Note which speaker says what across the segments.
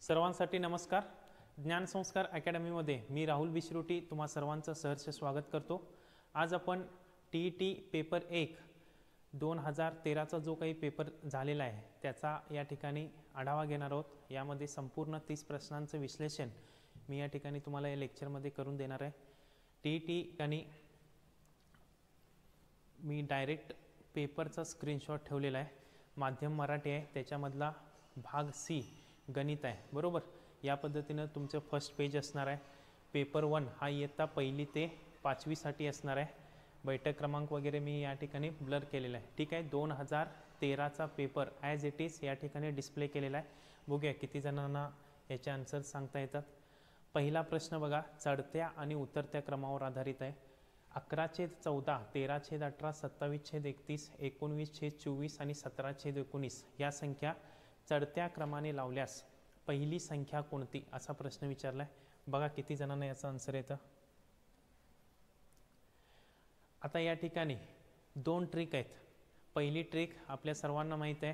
Speaker 1: सर्वांसाठी नमस्कार. ज्ञानसंस्कार अकॅडमीमध्ये मी राहुल विश्रुटी तुम्हा सर्वांचं सहर्ष स्वागत करतो. आज आपण TET पेपर 1 2013चा जो काही पेपर झालेला आहे त्याचा या ठिकाणी आढावा घेणार आहोत. यामध्ये संपूर्ण 30 प्रश्नांचं विश्लेषण मी या ठिकाणी तुम्हाला या लेक्चरमध्ये करून देणार आहे. TET आणि मी डायरेक्ट पेपरचा स्क्रीनशॉट ठेवलेला आहे. माध्यम मराठी आहे, त्याच्यामधला भाग C गणित आहे, बरोबर. या पद्धतीनं तुमचं फर्स्ट पेज असणार आहे. पेपर 1 हा इयत्ता 1ली ते 5वी साठी असणार आहे. बैठक क्रमांक वगैरे मी या ठिकाणी ब्लर केलेला आहे, ठीक आहे. 2013चा पेपर ॲज इट इज या ठिकाणी डिस्प्ले केलेला आहे. बघूया किती जणांना याचे आन्सर सांगता येतात. पहिला प्रश्न बघा, चढत्या आणि उतरत्या क्रमावर आधारित आहे. 11/14, 13/18, 27/31, 19/24 आणि 17/19 या संख्या चढत्या क्रमाने लावल्यास पहिली संख्या कोणती, असा प्रश्न विचारलाय. बघा किती जणांना याचं आन्सर येतं. आता या ठिकाणी दोन ट्रिक आहेत. पहिली ट्रिक आपल्या सर्वांना माहीत आहे,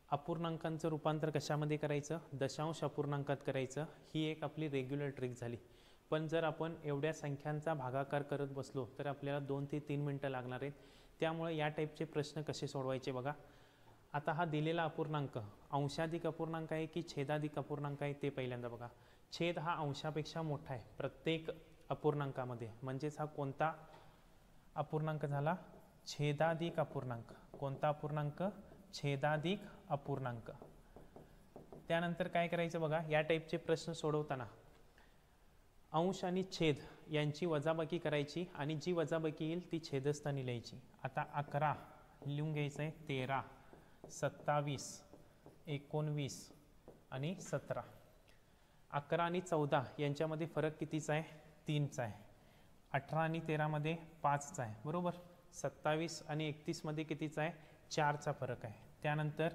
Speaker 1: अपूर्णांकांचं रूपांतर कशामध्ये करायचं, दशांश अपूर्णांकात करायचं. ही एक आपली रेग्युलर ट्रिक झाली. पण जर आपण एवढ्या संख्यांचा भागाकार करत बसलो तर आपल्याला 2 ते 3 मिनटं लागणार आहेत. त्यामुळे या टाईपचे प्रश्न कसे सोडवायचे बघा. आता हा दिलेला अपूर्णांक अंशाधिक अपूर्णांक आहे की छेदाधिक अपूर्णांक आहे ते पहिल्यांदा बघा. छेद हा अंशापेक्षा मोठा आहे प्रत्येक अपूर्णांकामध्ये, म्हणजेच हा कोणता अपूर्णांक झाला, छेदाधिक अपूर्णांक. कोणता अपूर्णांक, छेदाधिक अपूर्णांक. त्यानंतर काय करायचं बघा, या टाईपचे प्रश्न सोडवताना अंश आणि छेद यांची वजाबाकी करायची आणि जी वजाबाकी येईल ती छेदस्थानी लिहायची. आता 11 लिहून घ्यायचं आहे, 13, 27, 19 आणि 17. 11 आणि 14 यांच्यामध्ये फरक कितीचा आहे, 3चा आहे. 18 आणि 13 मध्ये 5चा आहे, बरोबर. 27 आणि 31 मध्ये कितीचा आहे, 4चा फरक आहे. त्यानंतर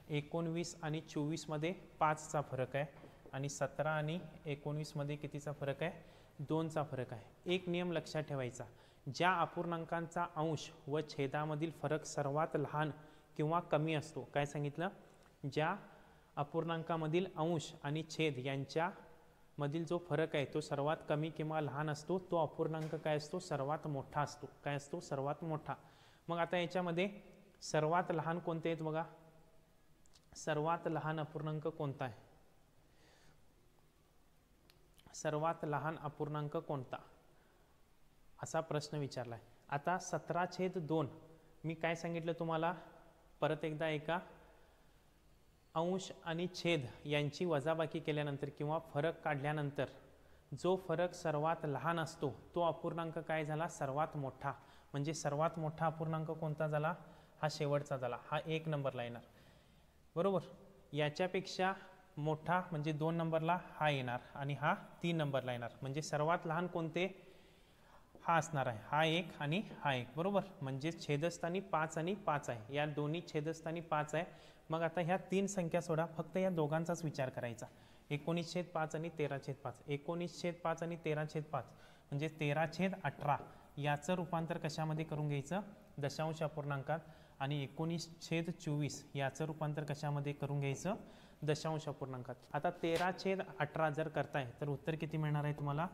Speaker 1: 19 आणि 24 मध्ये 5चा फरक आहे आणि 17 आणि 19 मध्ये कितीचा फरक आहे, 2चा फरक आहे. एक नियम लक्षात ठेवायचा, ज्या अपूर्णांकांचा अंश व छेदामधील फरक सर्वात लहान किंवा कमी असतो, काय सांगितलं, ज्या अपूर्णांकामधील अंश आणि छेद यांच्यामधील जो फरक आहे तो सर्वात कमी किंवा लहान असतो, तो अपूर्णांक काय असतो, सर्वात मोठा असतो. काय असतो, सर्वात मोठा. मग आता याच्यामध्ये सर्वात लहान कोणते आहेत बघा. सर्वात लहान अपूर्णांक कोणता आहे, सर्वात लहान अपूर्णांक कोणता, असा प्रश्न विचारलाय. आता 17/2 मी काय सांगितलं तुम्हाला, परत एकदा ऐका. अंश आणि छेद यांची वजाबाकी केल्यानंतर किंवा फरक काढल्यानंतर जो फरक सर्वात लहान असतो तो अपूर्णांक काय झाला, सर्वात मोठा. म्हणजे सर्वात मोठा अपूर्णांक कोणता झाला, हा शेवटचा झाला. हा 1 नंबरला येणार, बरोबर. याच्यापेक्षा मोठा म्हणजे 2 नंबरला हा येणार आणि हा 3 नंबरला येणार. म्हणजे सर्वात लहान कोणते, हा असणार आहे, हा 1 आणि हा 1, बरोबर. म्हणजे छेदस्थानी 5 आणि 5 आहे, या दोन्ही छेदस्थानी 5 आहे. मग आता ह्या 3 संख्या सोडा, फक्त या दोघांचाच विचार करायचा. 19/5 आणि 13/5. 19/5 आणि 13/5 म्हणजे 13/18 याचं रूपांतर कशामध्ये करून घ्यायचं, दशांश अपूर्णांकात. आणि 19/24 याचं रूपांतर कशामध्ये करून घ्यायचं, दशांश अपूर्णांकात. आता 13/18 जर करताय तर उत्तर किती मिळणार आहे तुम्हाला,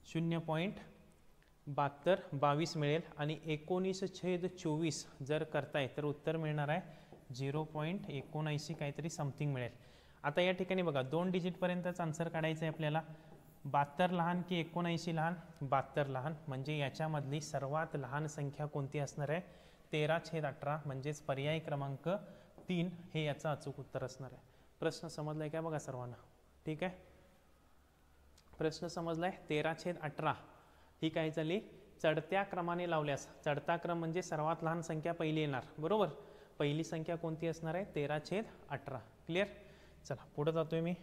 Speaker 1: 0.22 मिळेल. आणि 19/24 जर करताय तर उत्तर मिळणार आहे 0.79 काहीतरी समथिंग मिळेल. आता या ठिकाणी बघा 2 डिजिटपर्यंतच आन्सर काढायचं आहे आपल्याला. 72 लहान की 79 लहान, 72 लहान. म्हणजे याच्यामधली सर्वात लहान संख्या कोणती असणार आहे, 13/18 म्हणजेच पर्याय क्रमांक 3 हे याचं अचूक उत्तर असणार आहे. प्रश्न समजलाय काय बघा सर्वांना, ठीक आहे. प्रश्न समजलाय. 13/18 ही काय झाली, चढत्या क्रमाने लावल्यास, चढता क्रम म्हणजे सर्वात लहान संख्या पहिली येणार, बरोबर. पहिली संख्या कोणती असणार आहे, 13/18. क्लिअर. चला पुढे जातोय मी.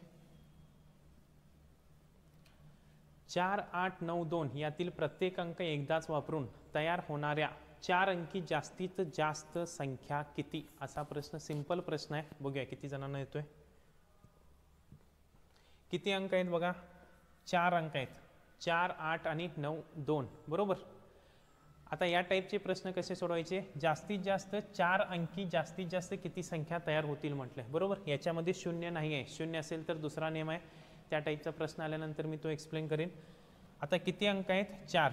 Speaker 1: 4, 8, 9, 2 यातील प्रत्येक अंक एकदाच वापरून तयार होणाऱ्या 4 अंकी जास्तीत जास्त संख्या किती, असा प्रश्न, सिंपल प्रश्न आहे. बघूया किती जणांना येतोय. किती अंक आहेत बघा, 4 अंक आहेत. 4, 8 आणि 9, 2, बरोबर. आता या टाईपचे प्रश्न कसे सोडवायचे, जास्तीत जास्त 4 अंकी जास्तीत जास्त किती संख्या तयार होतील म्हटलं, बरोबर. याच्यामध्ये शून्य नाही आहे, शून्य असेल तर दुसरा नियम आहे. त्या टाईपचा प्रश्न आल्यानंतर मी तो एक्सप्लेन करेन. आता किती अंक आहेत, 4.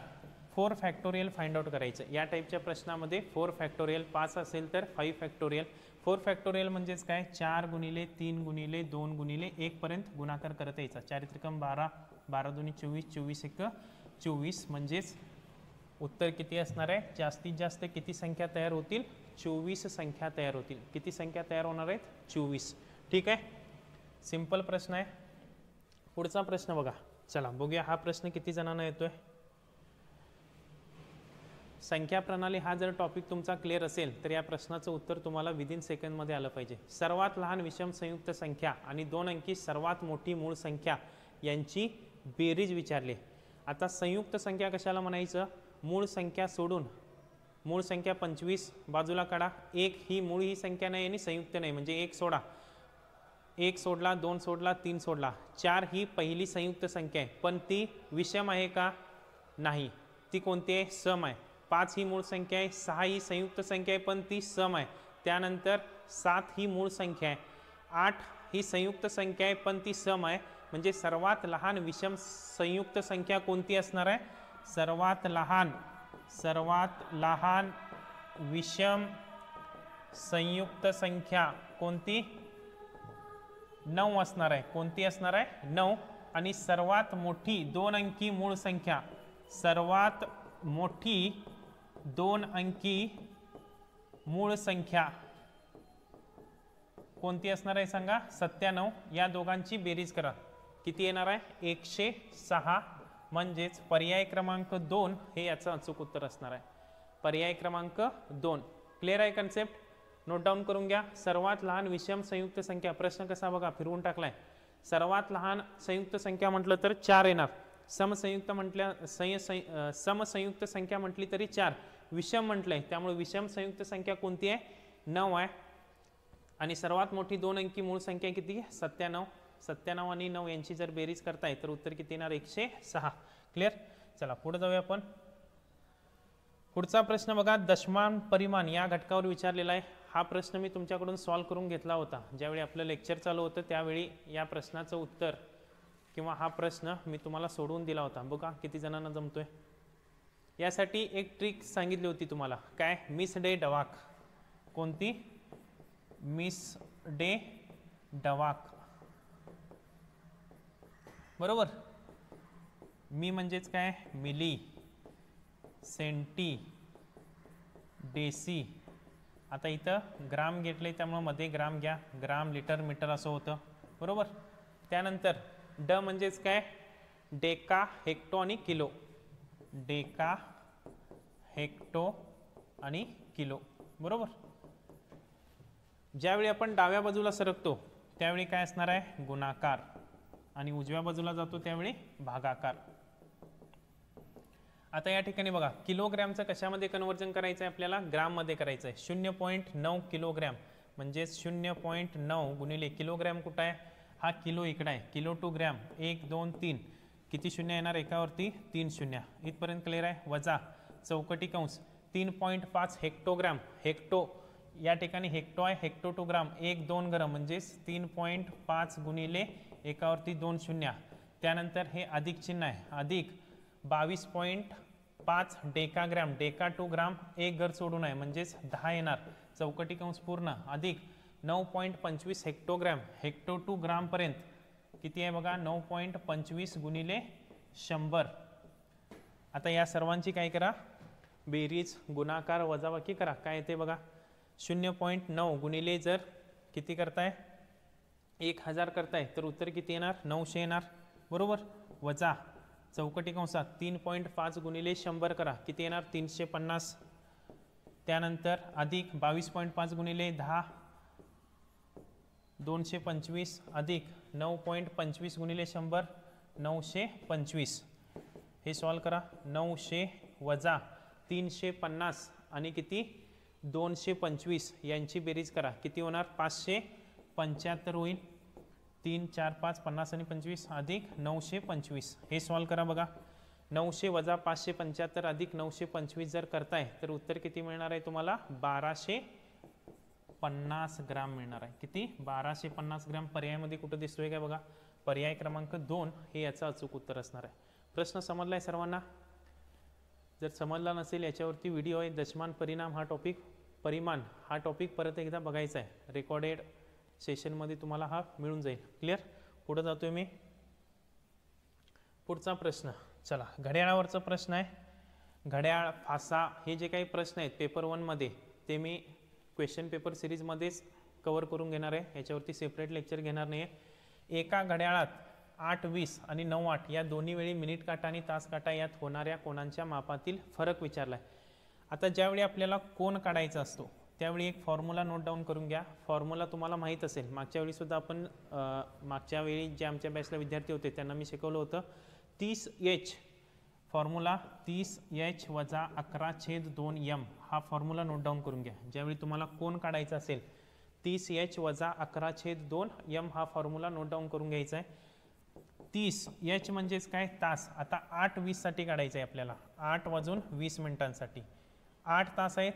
Speaker 1: 4 फॅक्टोरियल फाइंड आउट करायचं. या टाईपच्या प्रश्नामध्ये 4 फॅक्टोरियल, 5 असेल तर 5 फॅक्टोरियल. 4 फॅक्टोरियल म्हणजेच काय, 4 गुणिले 3 गुणिले 2 गुणिले 1 पर्यंत गुणाकार करत यायचा. 4 त्रिकम 12, 12 दुनी 24, 24 एक 24. म्हणजेच उत्तर किती असणार आहे, जास्तीत जास्त किती संख्या तयार होतील, 24 संख्या तयार होतील. किती संख्या तयार होणार आहेत, 24. ठीक आहे, सिंपल प्रश्न आहे. पुढचा प्रश्न बघा, चला बघूया हा प्रश्न किती जणांना येतोय. संख्या प्रणाली हा जर टॉपिक तुमचा क्लिअर असेल तर या प्रश्नाचं उत्तर तुम्हाला विदिन सेकंडमध्ये आलं पाहिजे. सर्वात लहान विषम संयुक्त संख्या आणि 2 अंकी सर्वात मोठी मूळ संख्या यांची बेरीज विचारली. आता संयुक्त संख्या कशाला म्हणायचं, मूळ संख्या सोडून, मूळ संख्या 25 बाजूला काढा. 1 ही मूळ ही संख्या नाही आणि संयुक्त नाही, म्हणजे 1 सोडा, 1 सोडला, 2 सोडला, 3 सोडला. 4 ही पहिली संयुक्त संख्या आहे, पण ती विषम आहे का, नाही. ती कोणती आहे, सम आहे. 5 ही मूळ संख्या आहे, 6 ही संयुक्त संख्या आहे पण ती सम आहे. त्यानंतर 7 ही मूळ संख्या आहे, 8 ही संयुक्त संख्या आहे पण ती सम आहे. म्हणजे सर्वात लहान विषम संयुक्त संख्या कोणती असणार आहे, सर्वात लहान विषम संयुक्त संख्या कोणती, 9 असणार आहे. कोणती असणार आहे, 9. आणि सर्वात मोठी 2 अंकी मूळ संख्या, सर्वात मोठी 2 अंकी मूळ संख्या कोणती असणार आहे सांगा, 97. या दोघांची बेरीज करा, किती येणार आहे, 106. म्हणजेच पर्याय क्रमांक 2 हे याचं अचूक उत्तर असणार आहे. पर्याय क्रमांक 2. क्लिअर आहे कन्सेप्ट, नोट डाऊन करून घ्या. सर्वात लहान विषम संयुक्त संख्या, प्रश्न कसा बघा फिरवून टाकलाय. सर्वात लहान संयुक्त संख्या म्हटलं तर 4 येणार. समसंयुक्त म्हटल्या समसंयुक्त संख्या म्हटली तरी 4. विषम म्हटलंय त्यामुळे विषम संयुक्त संख्या कोणती आहे, 9 आहे. आणि सर्वात मोठी 2 अंकी मूळ संख्या किती, 97. 97 आणि 9 यांची जर बेरीज करताय तर उत्तर किती येणार, 106. क्लिअर. चला पुढे जाऊया आपण. पुढचा प्रश्न बघा, दशमान परिमाण या घटकावर विचारलेला आहे. हा प्रश्न मी तुमच्याकडून सॉल्व करून घेतला होता ज्यावेळी आपलं लेक्चर चालू होतं, त्यावेळी या प्रश्नाचं उत्तर किंवा हा प्रश्न मी तुम्हाला सोडवून दिला होता. बघा किती जणांना जमतोय. यासाठी एक ट्रिक सांगितली होती तुम्हाला, काय, मिस डे डवाक. कोणती, मिस डे डवाक, बरोबर. मी म्हणजेच काय, मिली, सेंटी, डेसी. आता इथं ग्राम घेतले त्यामुळे मध्ये ग्राम घ्या, ग्राम, लिटर, मीटर असं होतं, बरोबर. त्यानंतर ड म्हणजेच काय, डेका, हेक्टो आणि किलो. डेका, हेक्टो आणि किलो, बरोबर. ज्यावेळी आपण डाव्या बाजूला सरकतो त्यावेळी काय असणार आहे, गुणाकार, आणि उजव्या बाजूला जातो त्यावेळी भागाकार. आता या ठिकाणी बघा, किलोग्रॅमचं कशामध्ये कन्वर्जन करायचं आहे आपल्याला, ग्राममध्ये करायचं आहे. 0.9 किलोग्रॅम म्हणजे 0.9 गुणिले किलोग्रॅम कुठं आहे, हा किलो इकडे आहे, किलो टू ग्रॅम, 1 2 3, किती शून्य येणार एकावरती, 3 शून्य. इथपर्यंत क्लिअर आहे. वजा चौकटी कंस 3.5 हेक्टोग्रॅम, हेक्टो या ठिकाणी हेक्टो आहे, हेक्टो टू ग्राम, 1 2 ग्राम म्हणजेच 3.5 गुणिले एकावरती 2 शून्य. त्यानंतर हे अधिक चिन्ह आहे, अधिक 22.5 डेकाग्रॅम, डेका टू ग्राम, 1 घर सोडून आहे म्हणजेच 10 येणार, चौकटी कंस पूर्ण, अधिक 9.25 हेक्टोग्रॅम, हेक्टो टू ग्राम पर्यंत किती आहे बघा, 9.25 गुणिले 100. आता या सर्वांची काय करा, बेरीज, गुणाकार, वजाबाकी करा. काय येते बघा, 0.9 गुणिले जर किती करताय, 1000 करताय तर उत्तर किती येणार, 900 येणार, बरोबर. वजा चौकटी कंसात 3.5 गुणिले 100 करा, किती येणार, 350. त्यानंतर अधिक 22.5 गुणिले 10, 225, अधिक 9.25 गुणिले 100, 925. हे सॉल्व करा. 900 वजा 350 आणि किती 225 यांची बेरीज करा, किती होणार, 575 होईल. 3 4 5 50 आणि 25 अधिक 925. हे सॉल्व करा बघा. 900 वजा 575 अधिक 925 जर करताय तर उत्तर किती मिळणार आहे तुम्हाला? 1250 ग्राम मिळणार आहे. किती? 1250 ग्राम. पर्यायामध्ये कुठं दिसतोय का बघा? पर्याय क्रमांक 2 हे याचं अचूक उत्तर असणार आहे. प्रश्न समजलाय सर्वांना? जर समजला नसेल याच्यावरती व्हिडिओ आहे, दशमान परिणाम हा टॉपिक, परिमाण हा टॉपिक परत एकदा बघायचा आहे. रेकॉर्डेड सेशनमध्ये तुम्हाला हा मिळून जाईल. क्लिअर? पुढे जातोय मी. पुढचा प्रश्न, चला घड्याळावरचा प्रश्न आहे. घड्याळ, फासा हे जे काही प्रश्न आहेत पेपर 1 मध्ये ते मी क्वेश्चन पेपर सिरीजमध्येच कव्हर करून घेणार आहे. याच्यावरती सेपरेट लेक्चर घेणार नाही आहे. एका घड्याळात 8:20 आणि 9:08 या दोन्ही वेळी मिनिट काटा आणि तास काटा यात होणाऱ्या कोणांच्या मापातील फरक विचारला आहे. आता ज्यावेळी आपल्याला कोन काढायचा असतो त्यावेळी एक फॉर्म्युला नोट डाऊन करून घ्या. फॉर्म्युला तुम्हाला माहीत असेल, मागच्या वेळी सुद्धा आपण मागच्या वेळी जे आमच्या बॅचला विद्यार्थी होते त्यांना मी शिकवलं होतं. 30H फॉर्म्युला 30H वजा 11/2m हा फॉर्म्युला नोट डाऊन करून घ्या. ज्यावेळी तुम्हाला कोन काढायचा असेल 30H वजा 11/2m हा फॉर्म्युला नोट डाऊन करून घ्यायचा आहे. 30H म्हणजेच काय? तास. आता 8:20 साठी काढायचं आहे आपल्याला, 8 वाजून 20 मिनिटांसाठी. 8 तास आहेत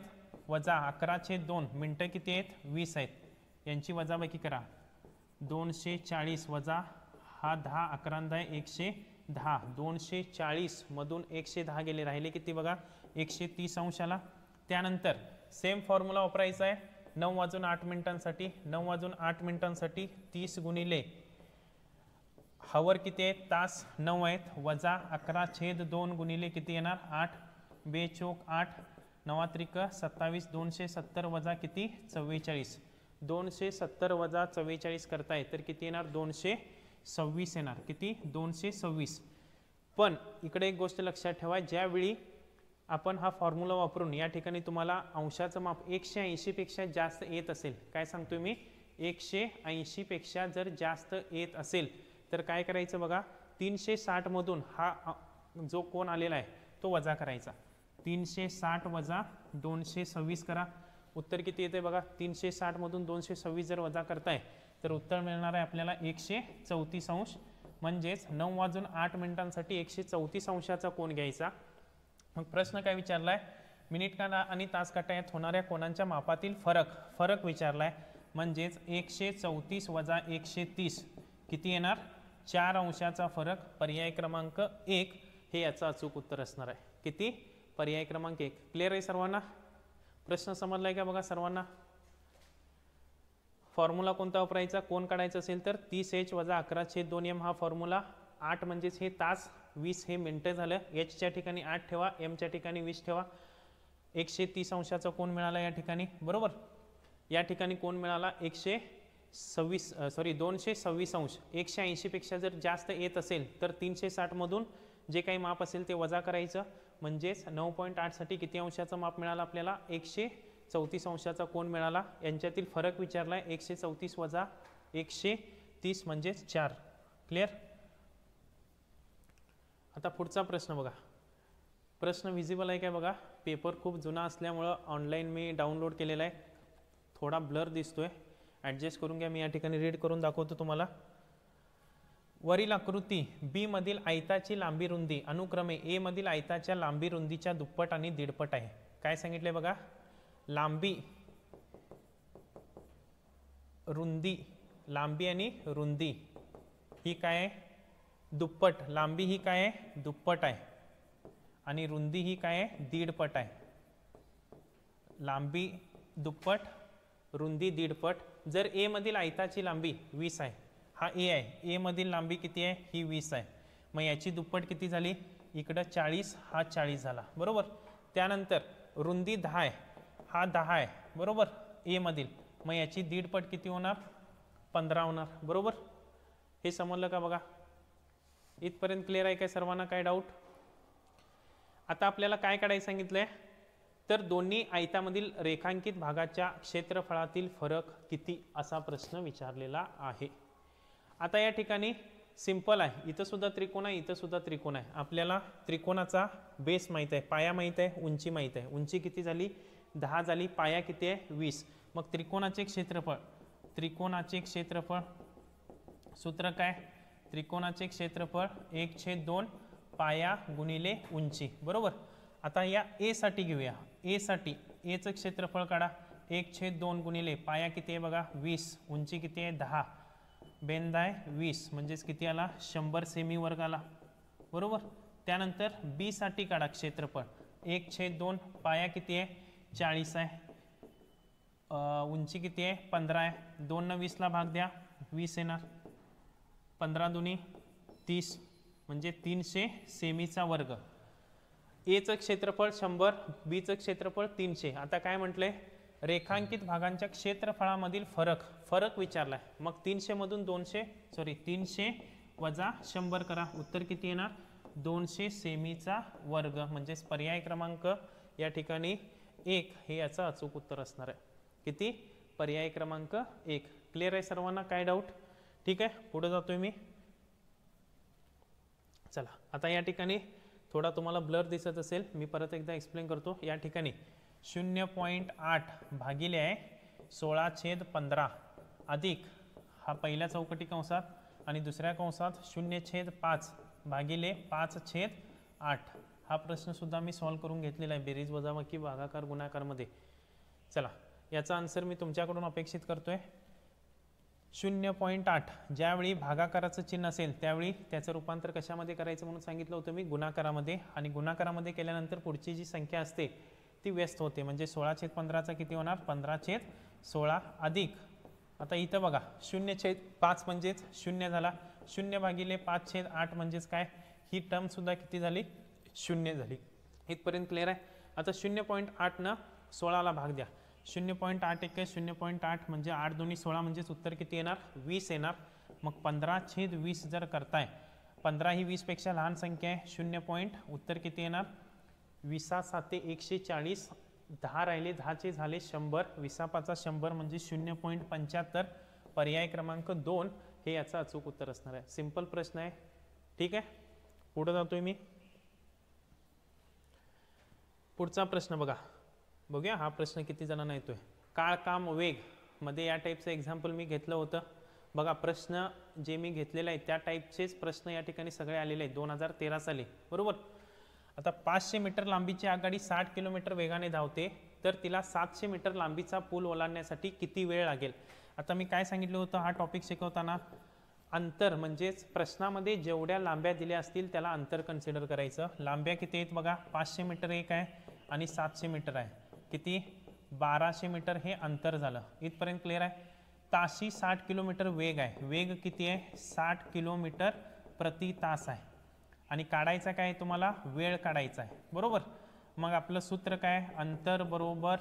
Speaker 1: वजा 11/2 मिनटं किती आहेत? 20 आहेत. यांची वजाबाकी करा. 240 वजा हा 10 11 110. 240 मधून 110 गेले, राहिले किती बघा? 130 अंशाला. त्यानंतर सेम फॉर्म्युला वापरायचा आहे 9 वाजून 8 मिनिटांसाठी. 9 वाजून 8 मिनिटांसाठी 30 गुणिले हवर किती आहेत? तास 9 आहेत वजा 11/2 गुणिले किती येणार? 8 बेचोक 8 9 त्रिक 27. 270 वजा किती? 44. 270 वजा 44 करताय तर किती येणार? 226 येणार. किती? 226. पण इकडे एक गोष्ट लक्षात ठेवा, ज्यावेळी आपण हा फॉर्म्युला वापरून या ठिकाणी तुम्हाला अंशाचं माप 180 पेक्षा जास्त येत असेल, काय सांगतोय मी? 180 पेक्षा जर जास्त येत असेल तर काय करायचं बघा? 360 मधून हा जो कोन आलेला आहे तो वजा करायचा. 360 वजा 226 करा. उत्तर किती येते बघा? 360 मधून 226 जर वजा करताय तर उत्तर मिळणार आहे आपल्याला 134 अंश. म्हणजेच 9 वाजून 8 मिनिटांसाठी 134 अंशाचा कोन घ्यायचा. मग प्रश्न काय विचारलाय? मिनिट काटा आणि तास काटा यात होणाऱ्या कोणांच्या मापातील फरक विचारलाय. म्हणजेच 134 वजा 130 किती येणार? 4 अंशाचा फरक. पर्याय क्रमांक 1 हे याचं अचूक उत्तर असणार आहे. किती? पर्याय क्रमांक 1. क्लिअर आहे सर्वांना? प्रश्न समजलाय का बघा सर्वांना? फॉर्म्युला कोणता वापरायचा? कोन काढायचा असेल तर 30H वजा 11/2m हा फॉर्म्युला. 8 म्हणजेच हे तास, 20 हे मिनिटं झालं. H च्या ठिकाणी 8 ठेवा, M च्या ठिकाणी 20 ठेवा. 130 अंशाचा कोन मिळाला या ठिकाणी, बरोबर? या ठिकाणी कोन मिळाला 226 अंश. 180 पेक्षा जर जास्त येत असेल तर 360 मधून जे काही माप असेल ते वजा करायचं. म्हणजेच 9.8 साठी किती अंशाचं माप मिळालं आपल्याला? 134 अंशाचा कोन मिळाला. यांच्यातील फरक विचारलाय. 134 वजा 130 म्हणजेच 4. क्लिअर? आता पुढचा प्रश्न बघा. प्रश्न विजिबल आहे काय बघा? पेपर खूप जुना असल्यामुळं ऑनलाईन मी डाउनलोड केलेला आहे, थोडा ब्लर दिसतोय, ॲडजस्ट करून घ्या. मी या ठिकाणी रीड करून दाखवतो तुम्हाला. वरील आकृती बी मधील आयताची लांबी रुंदी अनुक्रमे ए मधील आयताच्या लांबी रुंदीच्या दुप्पट आणि दीडपट आहे. काय सांगितले बघा? लांबी, रुंदी, लांबी आणि रुंदी ही काय आहे? दुप्पट. लांबी ही काय आहे? दुप्पट आहे. आणि रुंदी ही काय आहे? दीडपट आहे. लांबी दुप्पट, रुंदी दीडपट. जर ए मधील आयताची लांबी 20 आहे, हा ए आहे, ए मधील लांबी किती आहे? ही 20 आहे. मग याची दुप्पट किती झाली? इकडं 40, हा 40 झाला, बरोबर? त्यानंतर रुंदी 10 आहे, हा 10 आहे, बरोबर? ए मधील. मग याची दीडपट किती होणार? 15 होणार, बरोबर? हे समजलं का बघा? इथपर्यंत क्लिअर आहे काय सर्वांना? काय डाऊट? आता आपल्याला काय काढायचं सांगितलंय? तर दोन्ही आयतामधील रेखांकित भागाच्या क्षेत्रफळातील फरक किती असा प्रश्न विचारलेला आहे. आता या ठिकाणी सिंपल आहे. इथं सुद्धा त्रिकोण आहे, इथं सुद्धा त्रिकोण आहे. आपल्याला त्रिकोणाचा बेस माहित आहे, पाया माहित आहे, उंची माहित आहे. उंची किती झाली? 10 झाली. पाया किती आहे? 20. मग त्रिकोणाचे क्षेत्रफळ, त्रिकोणाचे क्षेत्रफळ सूत्र काय? त्रिकोणाचे क्षेत्रफळ 1/2 पाया गुणिले उंची, बरोबर. आता या ए साठी घेऊया. ए साठी एचं क्षेत्रफळ काढा. 1/2 गुणिले पाया किती आहे बघा 20, उंची किती आहे 10, बेंदाय 20 म्हणजेच किती आला 100 सेमी वर्ग आला, बरोबर. त्यानंतर बी साठी काढा क्षेत्रफळ. 1/2 पाया किती आहे 40 आहे, उंची किती आहे 15 आहे. 2 ने 20 ला भाग द्या 20 येणार. 15 दुनी 30 म्हणजे 300 सेमीचा वर्ग. एचं क्षेत्रफळ 100, बीचं क्षेत्रफळ 300. आता काय म्हटलंय रेखांकित भागांच्या क्षेत्रफळामधील फरक विचारलाय. मग 300 मधून 300 वजा 100 करा. उत्तर किती येणार 200 सेमीचा वर्ग. म्हणजेच पर्याय क्रमांक या ठिकाणी 1 हे याचं अचूक उत्तर असणार आहे. किती पर्याय क्रमांक 1. क्लिअर आहे सर्वांना, काय डाऊट? ठीक आहे, पुढे जातोय मी. चला आता या ठिकाणी थोडा तुम्हाला ब्लर दिसत असेल, मी परत एकदा एक्सप्लेन करतो. या ठिकाणी 0.8 भागिले आहे 16/15 अधिक हा पहिल्या चौकटी कंसात आणि दुसऱ्या कंसात 0/5 भागिले 5/8. हा प्रश्न सुद्धा मी सॉल्व करून घेतलेला आहे बेरीज वजाबाकी भागाकार गुणाकारमध्ये. चला याचा आन्सर मी तुमच्याकडून अपेक्षित करतोय. 0.8 ज्यावेळी भागाकाराचं चिन्ह असेल त्यावेळी त्याचं रूपांतर कशामध्ये करायचं म्हणून सांगितलं होतं मी, गुणाकारामध्ये. आणि गुणाकारामध्ये केल्यानंतर पुढची जी संख्या असते ती व्यस्त होते. म्हणजे 16/15चा किती होणार 15/16 अधिक आता इथं बघा 0/5 म्हणजेच 0 झाला. 0 भागिले 5/8 म्हणजेच काय ही टर्म सुद्धा किती झाली 0 झाली. इथपर्यंत क्लिअर आहे. आता 0.8 न 16ला भाग द्या. 0.8 1 0.8 म्हणजे 8 दुनी 16 म्हणजेच उत्तर किती येणार 20 येणार. मग 15/20 जर करताय 15 ही 20 पेक्षा लहान संख्या आहे 0. उत्तर किती येणार 20 140, 10 राहिले 10 झाले 100, 20 100 म्हणजे 0.75. पर्याय क्रमांक 2 हे याचं अचूक उत्तर असणार आहे. सिंपल प्रश्न आहे. ठीक आहे, पुढे जातोय मी. पुढचा प्रश्न बघूया हा प्रश्न किती जणांना येतोय. काळ काम वेग मध्ये या टाईपचं एक्झाम्पल मी घेतलं होतं बघा. प्रश्न जे मी घेतलेले आहे त्या टाईपचेच प्रश्न या ठिकाणी सगळे आलेले आहेत 2013 साली, बरोबर. आता 500 मीटर लांबीची आगगाडी 60 किलोमीटर वेगाने धावते तर तिला 700 मीटर लांबीचा पूल ओलांडण्यासाठी किती वेळ लागेल. आता मी काय सांगितलं होतं हा टॉपिक शिकवताना, अंतर म्हणजेच प्रश्नामध्ये जेवढ्या लांब्या दिल्या असतील त्याला अंतर कन्सिडर करायचं. लांब्या किती आहेत बघा 500 मीटर एक आहे आणि 700 मीटर आहे. किती 1200 मीटर हे अंतर झालं. इथपर्यंत क्लिअर आहे. ताशी 60 किलोमीटर वेग आहे. वेग किती आहे 60 किलोमीटर प्रति तास आहे. आणि काढायचा काय तुम्हाला वेळ काढायचा आहे, बरोबर. मग आपलं सूत्र काय अंतर बरोबर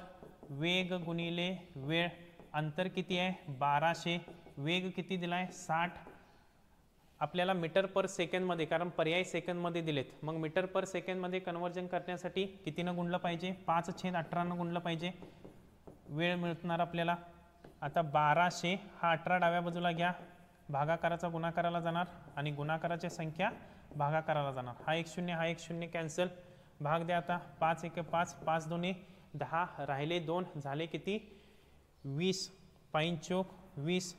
Speaker 1: वेग गुणिले वेळ. अंतर किती आहे 1200, वेग किती दिलाय 60. आपल्याला मीटर पर सेकंदमध्ये, कारण पर्याय सेकंदमध्ये दिलेत, मग मीटर पर सेकंदमध्ये कन्वर्जन करण्यासाठी कितीनं गुणलं पाहिजे 5/18 गुणलं पाहिजे. वेळ मिळणार आपल्याला. आता 1200 हा 18 डाव्या बाजूला घ्या, भागाकाराचा गुणाकाराला जाणार आणि गुणाकाराची संख्या भागाकाराला जाणार. हा 1 0 हा 1 0 कॅन्सल. भाग द्या आता 5 1 5 5 2 10 राहिले 2 झाले किती 20. 5 चौक 20,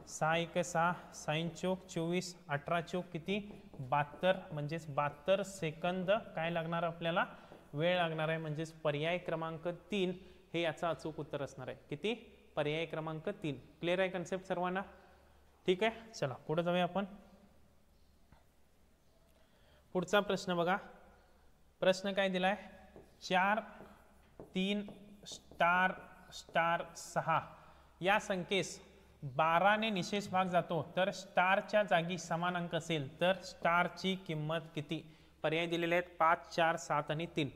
Speaker 1: 6 1 6 6 चौक 24, 18 चौक किती 72 म्हणजेच 72 सेकंद काय लागणार आपल्याला वेळ लागणार आहे. म्हणजेच पर्याय क्रमांक 3 हे याचं अचूक उत्तर असणार आहे. किती पर्याय क्रमांक 3. क्लिअर आहे कन्सेप्ट सर्वांना? ठीक आहे, चला पुढे जाऊया आपण. पुढचा प्रश्न बघा. प्रश्न काय दिलाय 4 3 स्टार स्टार 6 या संख्येस 12 ने निशेष भाग जातो तर स्टारच्या जागी समान अंक असेल तर स्टारची किंमत किती. पर्याय दिलेले आहेत 5 4 7 आणि 3.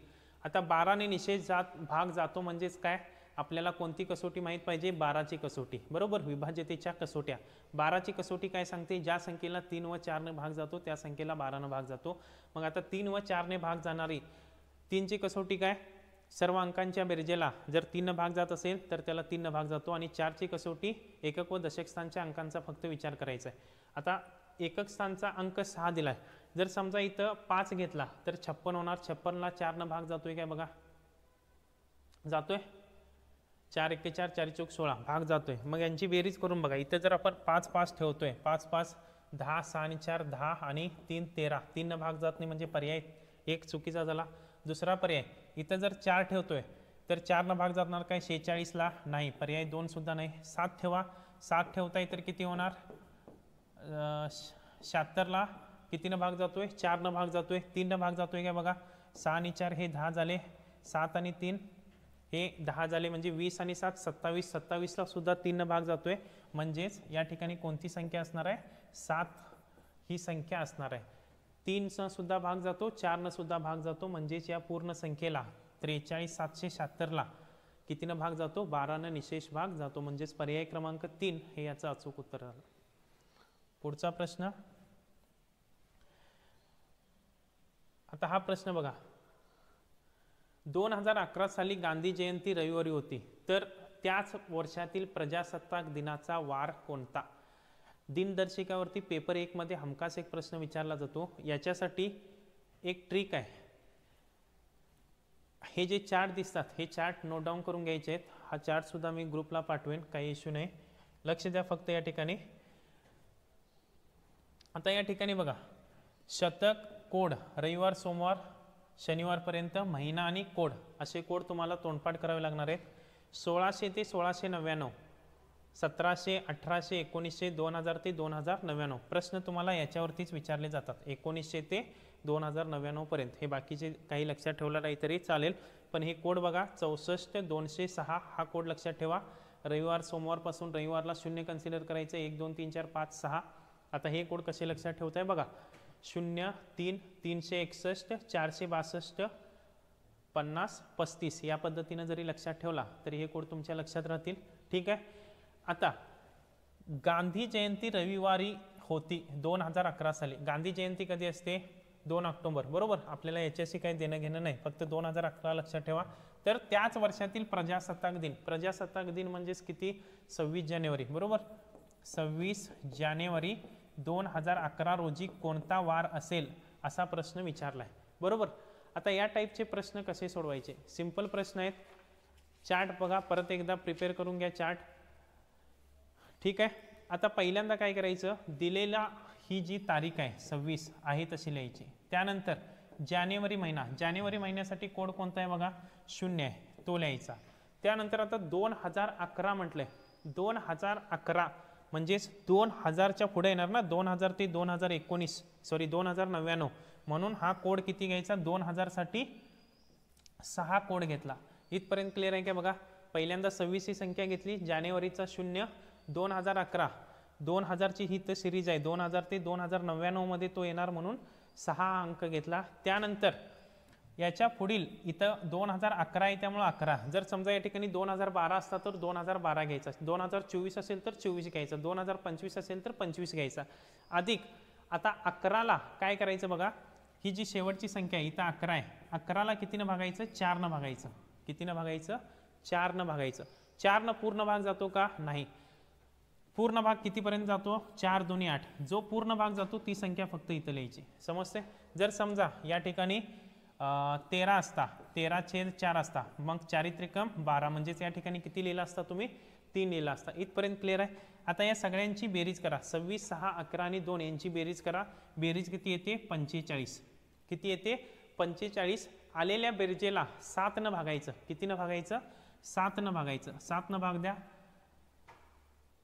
Speaker 1: आता 12 ने निशेष भाग जातो म्हणजेच काय आपल्याला कोणती कसोटी माहित पाहिजे 12ची कसोटी, बरोबर. विभाज्यतेच्या कसोट्या 12ची कसोटी काय सांगते ज्या संख्येला 3 व 4 ने भाग जातो त्या संख्येला 12 ने भाग जातो. मग आता 3 व 4 ने भाग जाणारी 3 ची कसोटी काय सर्व अंकांच्या बेरजेला जर 3 ने भाग जात असेल तर त्याला 3 ने भाग जातो. आणि 4 ची कसोटी एकक व दशक स्थानच्या अंकांचा फक्त विचार करायचा आहे. आता एकक स्थानचा अंक 6 दिलाय, जर समजा इथं 5 घेतला तर 56 होणार. 56 ला 4 ने भाग जातोय काय बघा जातोय 4 1 4 4 चौक 16 भाग जातोय. मग यांची बेरीज करून बघा. इथे जर आपण 5 5 ठेवतोय 5 5 10, 6 आणि 4 10 आणि 3 13, 3 न भाग जात नाही म्हणजे पर्याय एक चुकीचा झाला. दुसरा पर्याय इथं जर 4 ठेवतोय तर 4 न भाग जाणार काय 46ला नाही, पर्याय 2 सुद्धा नाही. 7 ठेवा, 7 ठेवताय तर किती होणार 76ला कितीनं भाग जातोय 4 न भाग जातोय, 3 न भाग जातोय काय बघा. 6 आणि 4 हे 10 झाले, 7 आणि 3 हे 10 झाले म्हणजे 20 आणि 7 27, 27ला सुद्धा 3 न भाग जातोय म्हणजेच या ठिकाणी कोणती संख्या असणार आहे 7 ही संख्या असणार आहे. 3 न सुद्धा भाग जातो, 4 न सुद्धा भाग जातो म्हणजेच या पूर्ण संख्येला 43776ला कितीनं भाग जातो 12 न निशेष भाग जातो म्हणजेच पर्याय क्रमांक 3 हे याचं अचूक उत्तर झालं. पुढचा प्रश्न. आता हा प्रश्न बघा. 2011 साली गांधी जयंती रविवारी होती तर त्याच वर्षातील प्रजासत्ताक दिनाचा वार कोणता. दिनदर्शिकावरती पेपर 1 मध्ये हमखास एक प्रश्न विचारला जातो. याच्यासाठी एक ट्रिक आहे. हे जे चार्ट दिसतात हे चार्ट नोट डाऊन करून घ्यायचे आहेत. हा चार्ट सुद्धा मी ग्रुपला पाठवेन, काही इश्यू नाही. लक्ष द्या फक्त या ठिकाणी. आता या ठिकाणी बघा शतक, कोड, रविवार, सोमवार, शनिवारपर्यंत, महिना आणि कोड असे कोड तुम्हाला तोंडपाठ करावे लागणार आहेत. 1600 ते 1699, 1700, 1800, 1900, 2000 ते 2099 प्रश्न तुम्हाला याच्यावरतीच विचारले जातात. 1900 ते 2099 पर्यंत. हे बाकीचे काही लक्षात ठेवला नाही तरी चालेल, पण हे कोड बघा 64 206 हा कोड लक्षात ठेवा. रविवार, सोमवारपासून रविवारला 0 कन्सिडर करायचं. 1 2 3 4 5 6. आता हे कोड कसे लक्षात ठेवताय बघा. 0 3 361 462 50 35 या पद्धतीने जरी लक्षात ठेवला तरी हे कोड तुमच्या लक्षात राहतील. ठीक आहे. आता गांधी जयंती रविवारी होती 2011 साली. गांधी जयंती कधी असते 2 ऑक्टोबर बरोबर. आपल्याला याच्याशी काही देणं घेणं नाही, फक्त 2011 लक्षात ठेवा. तर त्याच वर्षातील प्रजासत्ताक दिन, प्रजासत्ताक दिन म्हणजेच किती 26 जानेवारी बरोबर. 26 जानेवारी 2011 रोजी कोणता वार असेल असा प्रश्न विचारलाय बरोबर. आता या टाईपचे प्रश्न कसे सोडवायचे, सिंपल प्रश्न आहेत. चार्ट बघा परत एकदा प्रिपेअर करून घ्या चार्ट. ठीक आहे. आता पहिल्यांदा काय करायचं, दिलेला ही जी तारीख आहे 26 आहे तशी लिहायची. त्यानंतर जानेवारी महिना, जानेवारी महिन्यासाठी कोड कोणता आहे बघा 0 आहे तो लिहायचा. त्यानंतर आता 2011 म्हटलंय, 2011 म्हणजेच 2000च्या पुढे येणार ना, 2000 ते 2019 सॉरी 2099 म्हणून हा कोड किती घ्यायचा 2000 साठी 6 कोड घेतला. इथपर्यंत क्लिअर आहे का बघा. पहिल्यांदा 26 ही संख्या घेतली, जानेवारीचा 0, 2011 2000ची ही तर सिरीज आहे 2000 ते 2099 मध्ये तो येणार म्हणून 6 अंक घेतला. त्यानंतर याच्या पुढील इथं 2011 आहे त्यामुळे 11. जर समजा या ठिकाणी 2012 असता तर 2012 घ्यायचा, 2024 असेल तर 24 घ्यायचा, 2025 असेल तर 25 घ्यायचा. अधिक आता 11ला काय करायचं बघा, ही जी शेवटची संख्या आहे इथं 11 आहे, 11ला कितीनं भागायचं 4 न भागायचं. कितीनं भागायचं 4 न भागायचं. 4 न पूर्ण भाग जातो का नाही. पूर्ण भाग कितीपर्यंत जातो 4 2 8. जो पूर्ण भाग जातो ती संख्या फक्त इथं लिहायची. समजते. जर समजा या ठिकाणी 13 असता, 13/4 असता, मग चारित्रिकम 12 म्हणजेच या ठिकाणी किती लिहिला असता तुम्ही 3 लिहिला असता. इथपर्यंत क्लिअर आहे. आता या सगळ्यांची बेरीज करा. 26 6 11 आणि 2 यांची बेरीज करा. बेरीज किती येते 45. किती येते 45. आलेल्या बेरजेला 7 न भागायचं. किती न भागायचं 7 न भागायचं. 7 न भाग द्या.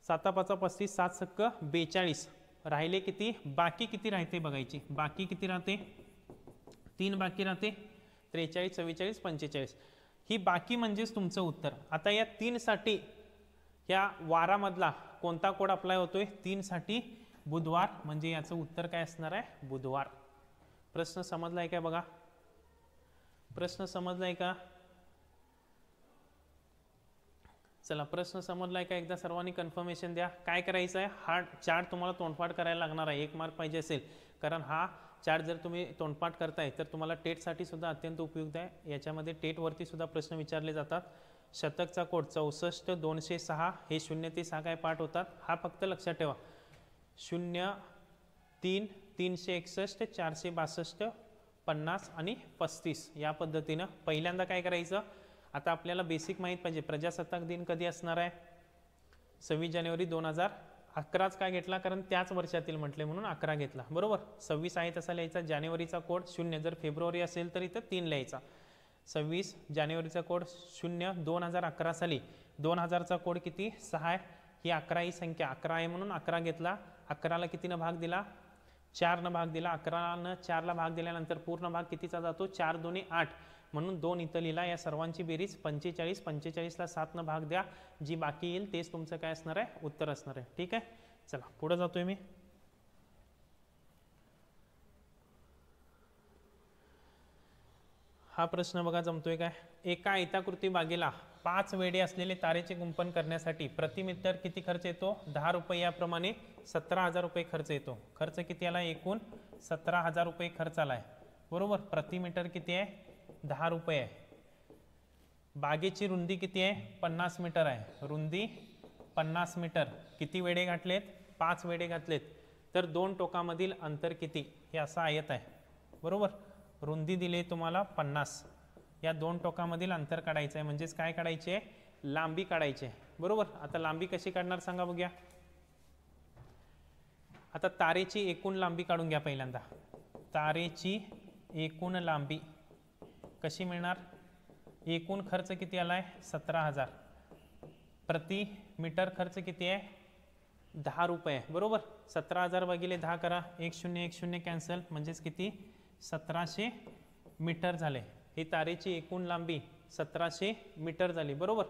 Speaker 1: 7 5 35, 7 सक्क 42. राहिले किती, बाकी किती राहते बघायची. बाकी किती राहते 3 बाकी राहते. 43 44 45 ही बाकी म्हणजेच तुमचं उत्तर. आता या 3 साठी या वारामधला कोणता कोड अप्लाय होतोय 3 साठी बुधवार, म्हणजे याचं उत्तर काय असणार आहे बुधवार. प्रश्न समजलाय का बघा. प्रश्न समजलाय का. चला प्रश्न समजलाय का एकदा सर्वांनी कन्फर्मेशन द्या. काय करायचं आहे, हा चार्ट तुम्हाला तोंडपाठ करायला लागणार आहे. 1 मार्क पाहिजे असेल, कारण हा चार्ट जर तुम्ही तोंडपाठ करताय तर तुम्हाला टेटसाठी सुद्धा अत्यंत उपयुक्त आहे. याच्यामध्ये टेटवरती सुद्धा प्रश्न विचारले जातात. शतकचा कोड 64 206 हे 0 ते 6 काय पाठ होतात, हा फक्त लक्षात ठेवा. 0 3 361 462 50 आणि 35 या पद्धतीनं. पहिल्यांदा काय करायचं, आता आपल्याला बेसिक माहीत पाहिजे प्रजासत्ताक दिन कधी असणार आहे 26 जानेवारी 11च काय घेतला, कारण त्याच वर्षातील म्हटले म्हणून 11 घेतला, बरोबर. 26 आहे तसा लिहायचा. जानेवारीचा कोड 0, जर फेब्रुवारी असेल तर इथं 3 लिहायचा. 26 जानेवारीचा कोड 0, 2011 साली 2000चा कोड किती 6 आहे. ही 11 ही संख्या 11 आहे म्हणून 11 घेतला. 11ला कितीनं भाग दिला, 4नं भाग दिला. 11नं 4ला भाग दिल्यानंतर पूर्ण भाग कितीचा जातो, 4 2 8 म्हणून 2 इथं लिहिला. या सर्वांची बेरीज 45. 45ला 7नं भाग द्या, जी बाकी येईल तेच तुमचं काय असणार आहे, उत्तर असणार आहे. ठीक आहे, चला पुढे जातोय मी. हा प्रश्न बघा जमतोय काय. एका आयताकृती बागेला 5 वेढे असलेले तारेचे कुंपण करण्यासाठी प्रति मीटर किती खर्च येतो, 10 रुपये. याप्रमाणे 17,000 रुपये खर्च येतो. खर्च किती आला, एकूण 17,000 रुपये खर्च आलाय, बरोबर. प्रति मीटर किती आहे, 10 रुपये आहे. बागेची रुंदी किती आहे, 50 मीटर आहे. रुंदी 50 मीटर. किती वेढे घातलेत, 5 वेढे घातलेत. तर 2 टोकामधील अंतर किती, हे असं आयत आहे, बरोबर. रुंदी दिली तुम्हाला 50, या 2 टोकामधील अंतर काढायचं आहे. म्हणजेच काय काढायचे, लांबी काढायची आहे, बरोबर. आता लांबी कशी काढणार सांगा बघूया. आता तारेची एकूण लांबी काढून घ्या पहिल्यांदा. तारेची एकूण लांबी कशी मिळणार, एकूण खर्च किती आलाय, 17,000. प्रति मीटर खर्च किती आहे, 10 रुपये आहे, बरोबर. 17,000 भागिले 10 करा, 1 0 1 0 कॅन्सल, म्हणजेच किती 1700 मीटर झाले. ही तारेची एकूण लांबी 1700 मीटर झाली, बरोबर.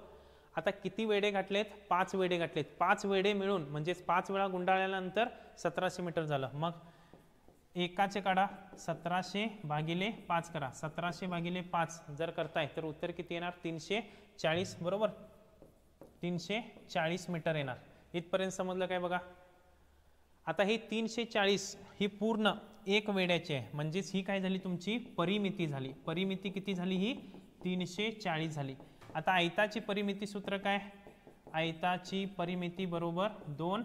Speaker 1: आता किती वेढे घातलेत, 5 वेढे घातलेत. 5 वेढे मिळून म्हणजेच 5 वेळा गुंडाळल्यानंतर 1700 मीटर झालं. मग एकाचे काढा, 1700 भागिले 5 करा. 1700 भागिले 5 जर करताय तर उत्तर किती येणार, 340, बरोबर. 340 मीटर येणार. इथपर्यंत समजलं काय बघा. आता ही 340 ही पूर्ण एक वेड्याची आहे, म्हणजेच ही काय झाली, तुमची परिमिती झाली. परिमिती किती झाली, ही 340 झाली. आता आयताची परिमिती सूत्र काय, आयताची परिमिती बरोबर 2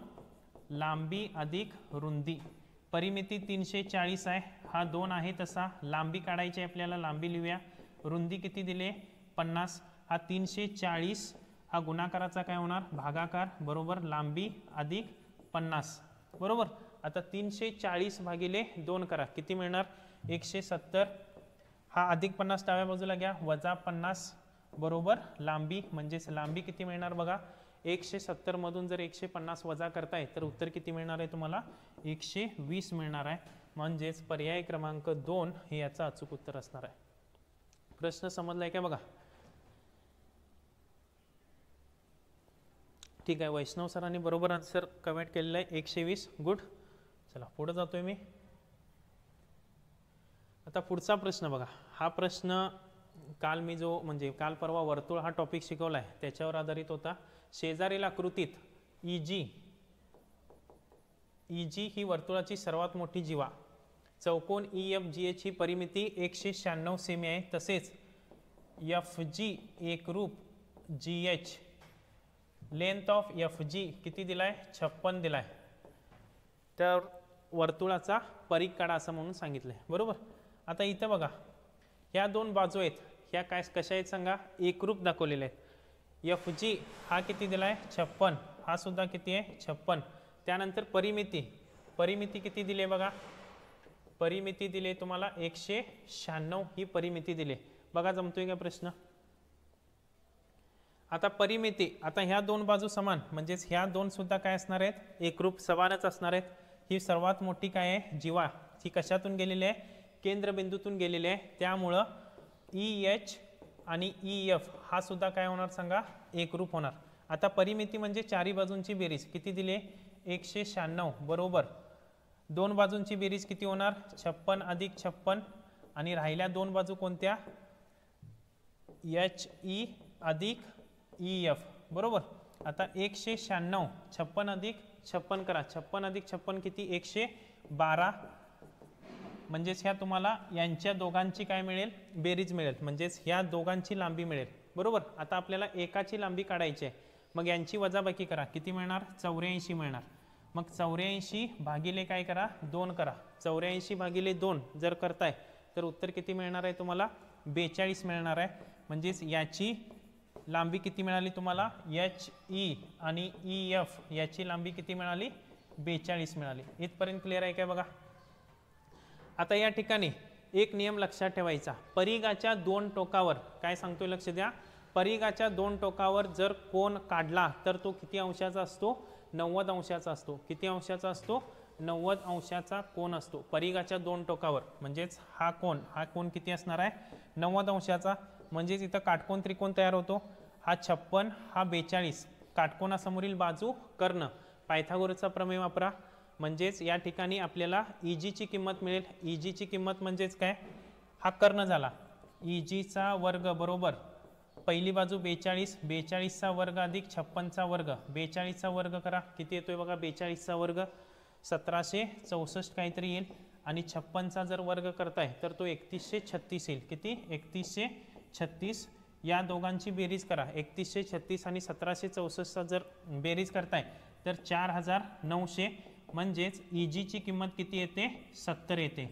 Speaker 1: लांबी अधिक रुंदी. परिमिती 340 आहे, हा 2 आहे तसा. लांबी काढायची आहे आपल्याला, लांबी लिहूया. रुंदी किती दिले, 50. हा 340 हा गुणाकाराचा काय होणार, भागाकार, बरोबर. लांबी अधिक 50, बरोबर. आता 340 भागिले 2 करा, किती मिळणार, 170. हा अधिक 50 डाव्या बाजूला घ्या, वजा 50, बरोबर. लांबी म्हणजेच लांबी किती मिळणार बघा, 170 मधून जर 150 वजा करताय तर उत्तर किती मिळणार आहे तुम्हाला, 120 मिळणार आहे. म्हणजेच पर्याय क्रमांक 2 हे याचं अचूक उत्तर असणार आहे. प्रश्न समजलाय का बघा. ठीक आहे, वैष्णव सरांनी बरोबर आन्सर कमेंट केलेलं आहे, 120. गुड. चला पुढे जातोय मी. आता पुढचा प्रश्न बघा. हा प्रश्न काल मी जो म्हणजे काल परवा वर्तुळ हा टॉपिक शिकवला आहे त्याच्यावर आधारित होता. शेजारील आकृतीत EG ही वर्तुळाची सर्वात मोठी जीवा. चौकोन EFGH ही परिमिती 196 सेमी आहे. तसेच FG एकरूप GH, लेंथ ऑफ FG किती दिलाय, 56 दिलाय. तर वर्तुळाचा परिघ काढा असं म्हणून सांगितलंय, बरोबर. आता इथं बघा, ह्या 2 बाजू आहेत, ह्या काय कशा आहेत सांगा, एकरूप दाखवलेले आहेत. FG हा किती दिलाय, 56. हा सुद्धा किती आहे, 56. त्यानंतर परिमिती किती दिली बघा, परिमिती दिली तुम्हाला 196 ही परिमिती दिली. बघा जमतोय का प्रश्न. आता परिमिती, आता ह्या 2 बाजू समान, म्हणजेच ह्या 2 सुद्धा काय असणार आहेत, एकरूप समानच असणार आहेत. ही सर्वात मोठी काय आहे, जीवा, ही कशातून गेलेली आहे, केंद्रबिंदूतून गेलेली आहे. त्यामुळं EH आणि EF हा सुद्धा काय होणार सांगा, एकरूप होणार. आता परिमिती म्हणजे चारी बाजूंची बेरीज किती दिली, 196, बरोबर. 2 बाजूंची बेरीज किती होणार, 56 अधिक 56. आणि राहिल्या 2 बाजू कोणत्या, HE अधिक EF, बरोबर. आता 196, 56 अधिक 56 करा. 56 अधिक 56 किती, 112. म्हणजेच ह्या तुम्हाला यांच्या दोघांची काय मिळेल, बेरीज मिळेल. म्हणजेच ह्या दोघांची लांबी मिळेल, बरोबर. आता आपल्याला एकाची लांबी काढायची आहे. मग यांची वजाबाकी करा, किती मिळणार, 84 मिळणार. मग 84 भागिले काय करा, 2 करा. 84 भागिले 2 जर करताय तर उत्तर किती मिळणार आहे तुम्हाला, 42 मिळणार आहे. म्हणजेच याची लांबी किती मिळाली तुम्हाला, एच ई आणि ई एफ याची लांबी किती मिळाली, 42 मिळाली. इथपर्यंत क्लिअर आहे काय बघा. आता या ठिकाणी एक नियम लक्षात ठेवायचा, परिघाच्या दोन टोकावर काय सांगतोय लक्ष द्या, परिघाच्या दोन टोकावर जर कोन काढला तर तो किती अंशाचा असतो, 90 अंशाचा असतो. किती अंशाचा असतो, 90 अंशाचा कोन असतो परिघाच्या दोन टोकावर. म्हणजेच हा कोन किती असणार आहे, 90 अंशाचा. म्हणजेच इथं काटकोन त्रिकोण तयार होतो. हा 56, हा 42. काटकोनासमोरील बाजू कर्ण. पायथागोरसचा प्रमेय वापरा. म्हणजेच या ठिकाणी आपल्याला EG ची किंमत मिळेल. EG ची किंमत म्हणजेच काय, हा कर्ण झाला. EG चा वर्ग बरोबर पहिली बाजू 42, 42 चा वर्ग अधिक 56 चा वर्ग. 42 चा वर्ग करा, किती येतोय बघा, 42 चा वर्ग 1764 काहीतरी येईल. आणि 56 चा जर वर्ग करताय तर तो 3136 येईल. किती, 3136. या दोघांची बेरीज करा. 3136 आणि 1764 जर बेरीज करताय तर 4900. म्हणजेच EG ची किंमत किती येते, 70 येते.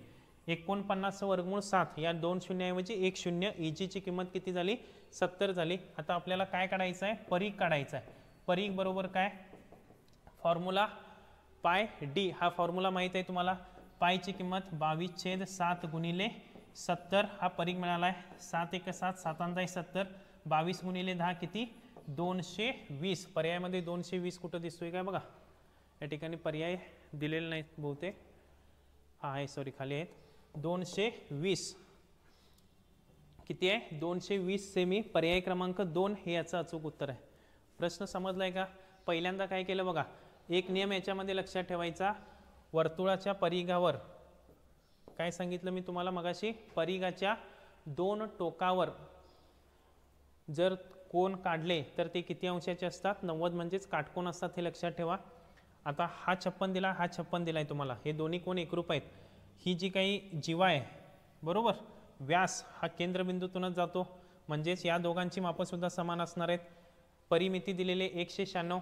Speaker 1: 49 वर्गमूळ 7, या 2 शून्याऐवजी 1 शून्य. EG ची किंमत किती झाली, 70 झाली. आता आपल्याला काय काढायचं आहे, परीघ काढायचा आहे. परीघ बरोबर काय, फॉर्म्युला पाय डी. हा फॉर्म्युला माहित आहे तुम्हाला. पायची किंमत 22/7 गुणिले 70. हा परीघ मिळाला आहे. 7 × 7, 7 70. 22 गुणिले 10 किती, 220. पर्यायामध्ये 220 कुठं दिसतोय काय बघा. या ठिकाणी पर्याय दिलेले नाहीत बहुतेक. हा आहे, सॉरी, खाली आहेत. 220 किती आहे, 220 सेमी. पर्याय क्रमांक 2 हे याचं अचूक उत्तर आहे. प्रश्न समजलाय का. पहिल्यांदा काय केलं बघा, एक नियम याच्यामध्ये लक्षात ठेवायचा. वर्तुळाच्या परिघावर काय सांगितलं मी तुम्हाला मगाशी, परिघाच्या दोन टोकावर जर कोन काढले तर ते किती अंशाचे असतात, 90. म्हणजेच काटकोन असतात, हे लक्षात ठेवा. आता हा 56 दिला, हा 56 दिलाय तुम्हाला. हे दोन्ही कोन एकरूप आहेत. ही जी काही जीवा आहे बरोबर, व्यास हा केंद्रबिंदूतूनच जातो. म्हणजेच या दोघांची मापंसुद्धा समान असणार आहेत. परिमिती दिलेले 196.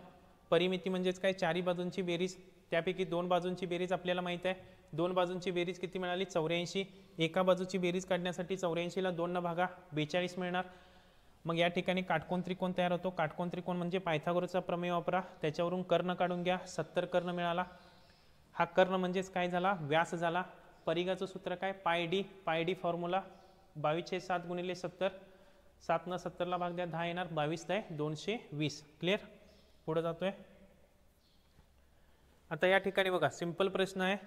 Speaker 1: परिमिती म्हणजेच काय, चारी बाजूंची बेरीज. त्यापैकी 2 बाजूंची बेरीज आपल्याला माहित आहे. 2 बाजूंची बेरीज किती मिळाली, 84. एका बाजूची बेरीज काढण्यासाठी 84ला 2 न भागा, 42 मिळणार. मग या ठिकाणी काटकोन त्रिकोण तयार होतो. काटकोन त्रिकोण म्हणजे पायथागोरसचा प्रमेय वापरा. त्याच्यावरून कर्ण काढून घ्या. 70 कर्ण मिळाला. हा कर्ण म्हणजेच काय झाला, व्यास झाला. परिघाचं सूत्र काय, पाय डी. पाय डी फॉर्म्युला 22/7 गुणिले 70. 7 न 70ला भाग द्या, 10 येणार. 22 आहे 220. क्लिअर. पुढे जातोय. आता या ठिकाणी बघा, सिंपल प्रश्न आहे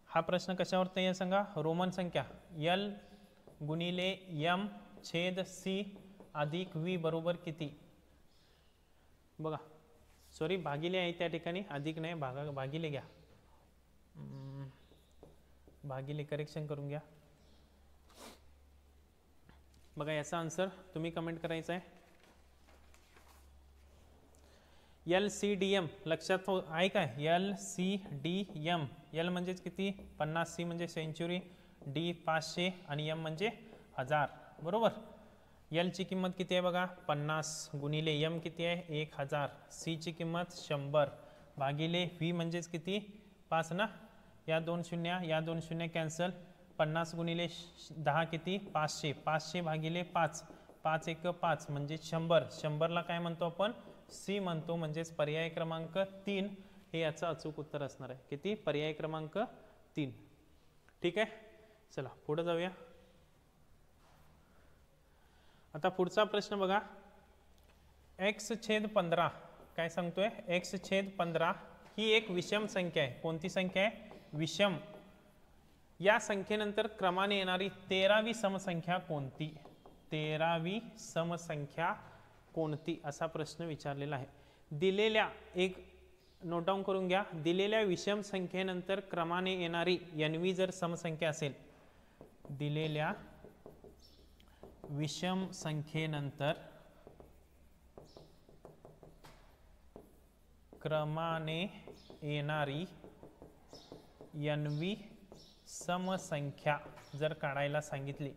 Speaker 1: हा. प्रश्न कशावर तयार सांगा, रोमन संख्या L गुणिले M छेद C अधिक V बरोबर किती. बघा, सॉरी, भागिले आहे त्या ठिकाणी, अधिक नाही, भागिले घ्या. भागिले करेक्शन करून घ्या. बघा, याचा आन्सर तुम्ही कमेंट करायचा आहे. LCDM लक्षात आहे काय, LCDM. L म्हणजेच किती, 50. C म्हणजे सेंचुरी, D 500 आणि M म्हणजे 1000. बरोबर. L ची किंमत किती आहे बघा, 50 गुणिले M किती आहे, 1000. C ची किंमत 100 भागिले V म्हणजेच किती, 5 ना. या 2 शून्य, या 2 शून्य कॅन्सल. 50 गुणिले 10 किती, 500. 500 भागिले 5, 5 × 1 5 म्हणजे 100. 100ला काय म्हणतो आपण, C म्हणतो. म्हणजेच पर्याय क्रमांक 3 हे याचं अचूक उत्तर असणार आहे. किती, पर्याय क्रमांक 3. ठीक आहे. चला पुढे जाऊया. आता पुढचा प्रश्न बघा, x/15 काय सांगतोय, x/15 ही एक विषम संख्या आहे. कोणती संख्या आहे, विषम. या संख्येनंतर क्रमाने येणारी 13वी समसंख्या कोणती. 13वी समसंख्या कोणती असा प्रश्न विचारलेला आहे. दिलेल्या, एक नोट डाऊन करून घ्या, दिलेल्या विषम संख्येनंतर क्रमाने येणारी nवी जर समसंख्या असेल, दिलेल्या विषम संख्येनंतर क्रमाने येणारी nवी समसंख्या जर काढायला सांगितली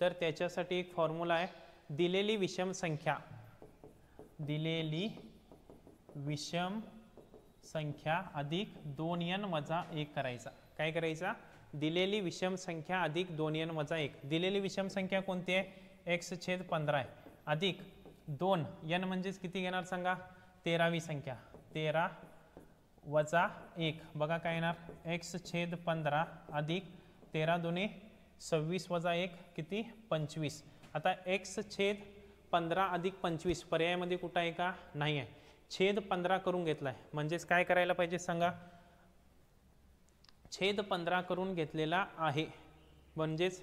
Speaker 1: तर त्याच्यासाठी एक फॉर्म्युला आहे. दिलेली विषम संख्या, दिलेली विषम संख्या अधिक 2n वजा 1 करायचा. काय करायचा, दिलेली विषम संख्या अधिक 2n वजा 1. दिलेली विषम संख्या कोणती आहे, x/15 आहे, अधिक 2 n म्हणजेच किती घेणार सांगा, 13वी संख्या, 13 वजा 1 बघा काय येणार x/15 अधिक 13 दुने 26 वजा 1 किती 25. आता x/15 अधिक 25 पर्यायामध्ये कुठं आहे का, नाही आहे. छेद 15 करून घेतलाय म्हणजेच काय करायला पाहिजे सांगा, छेद 15 करून घेतलेला आहे म्हणजेच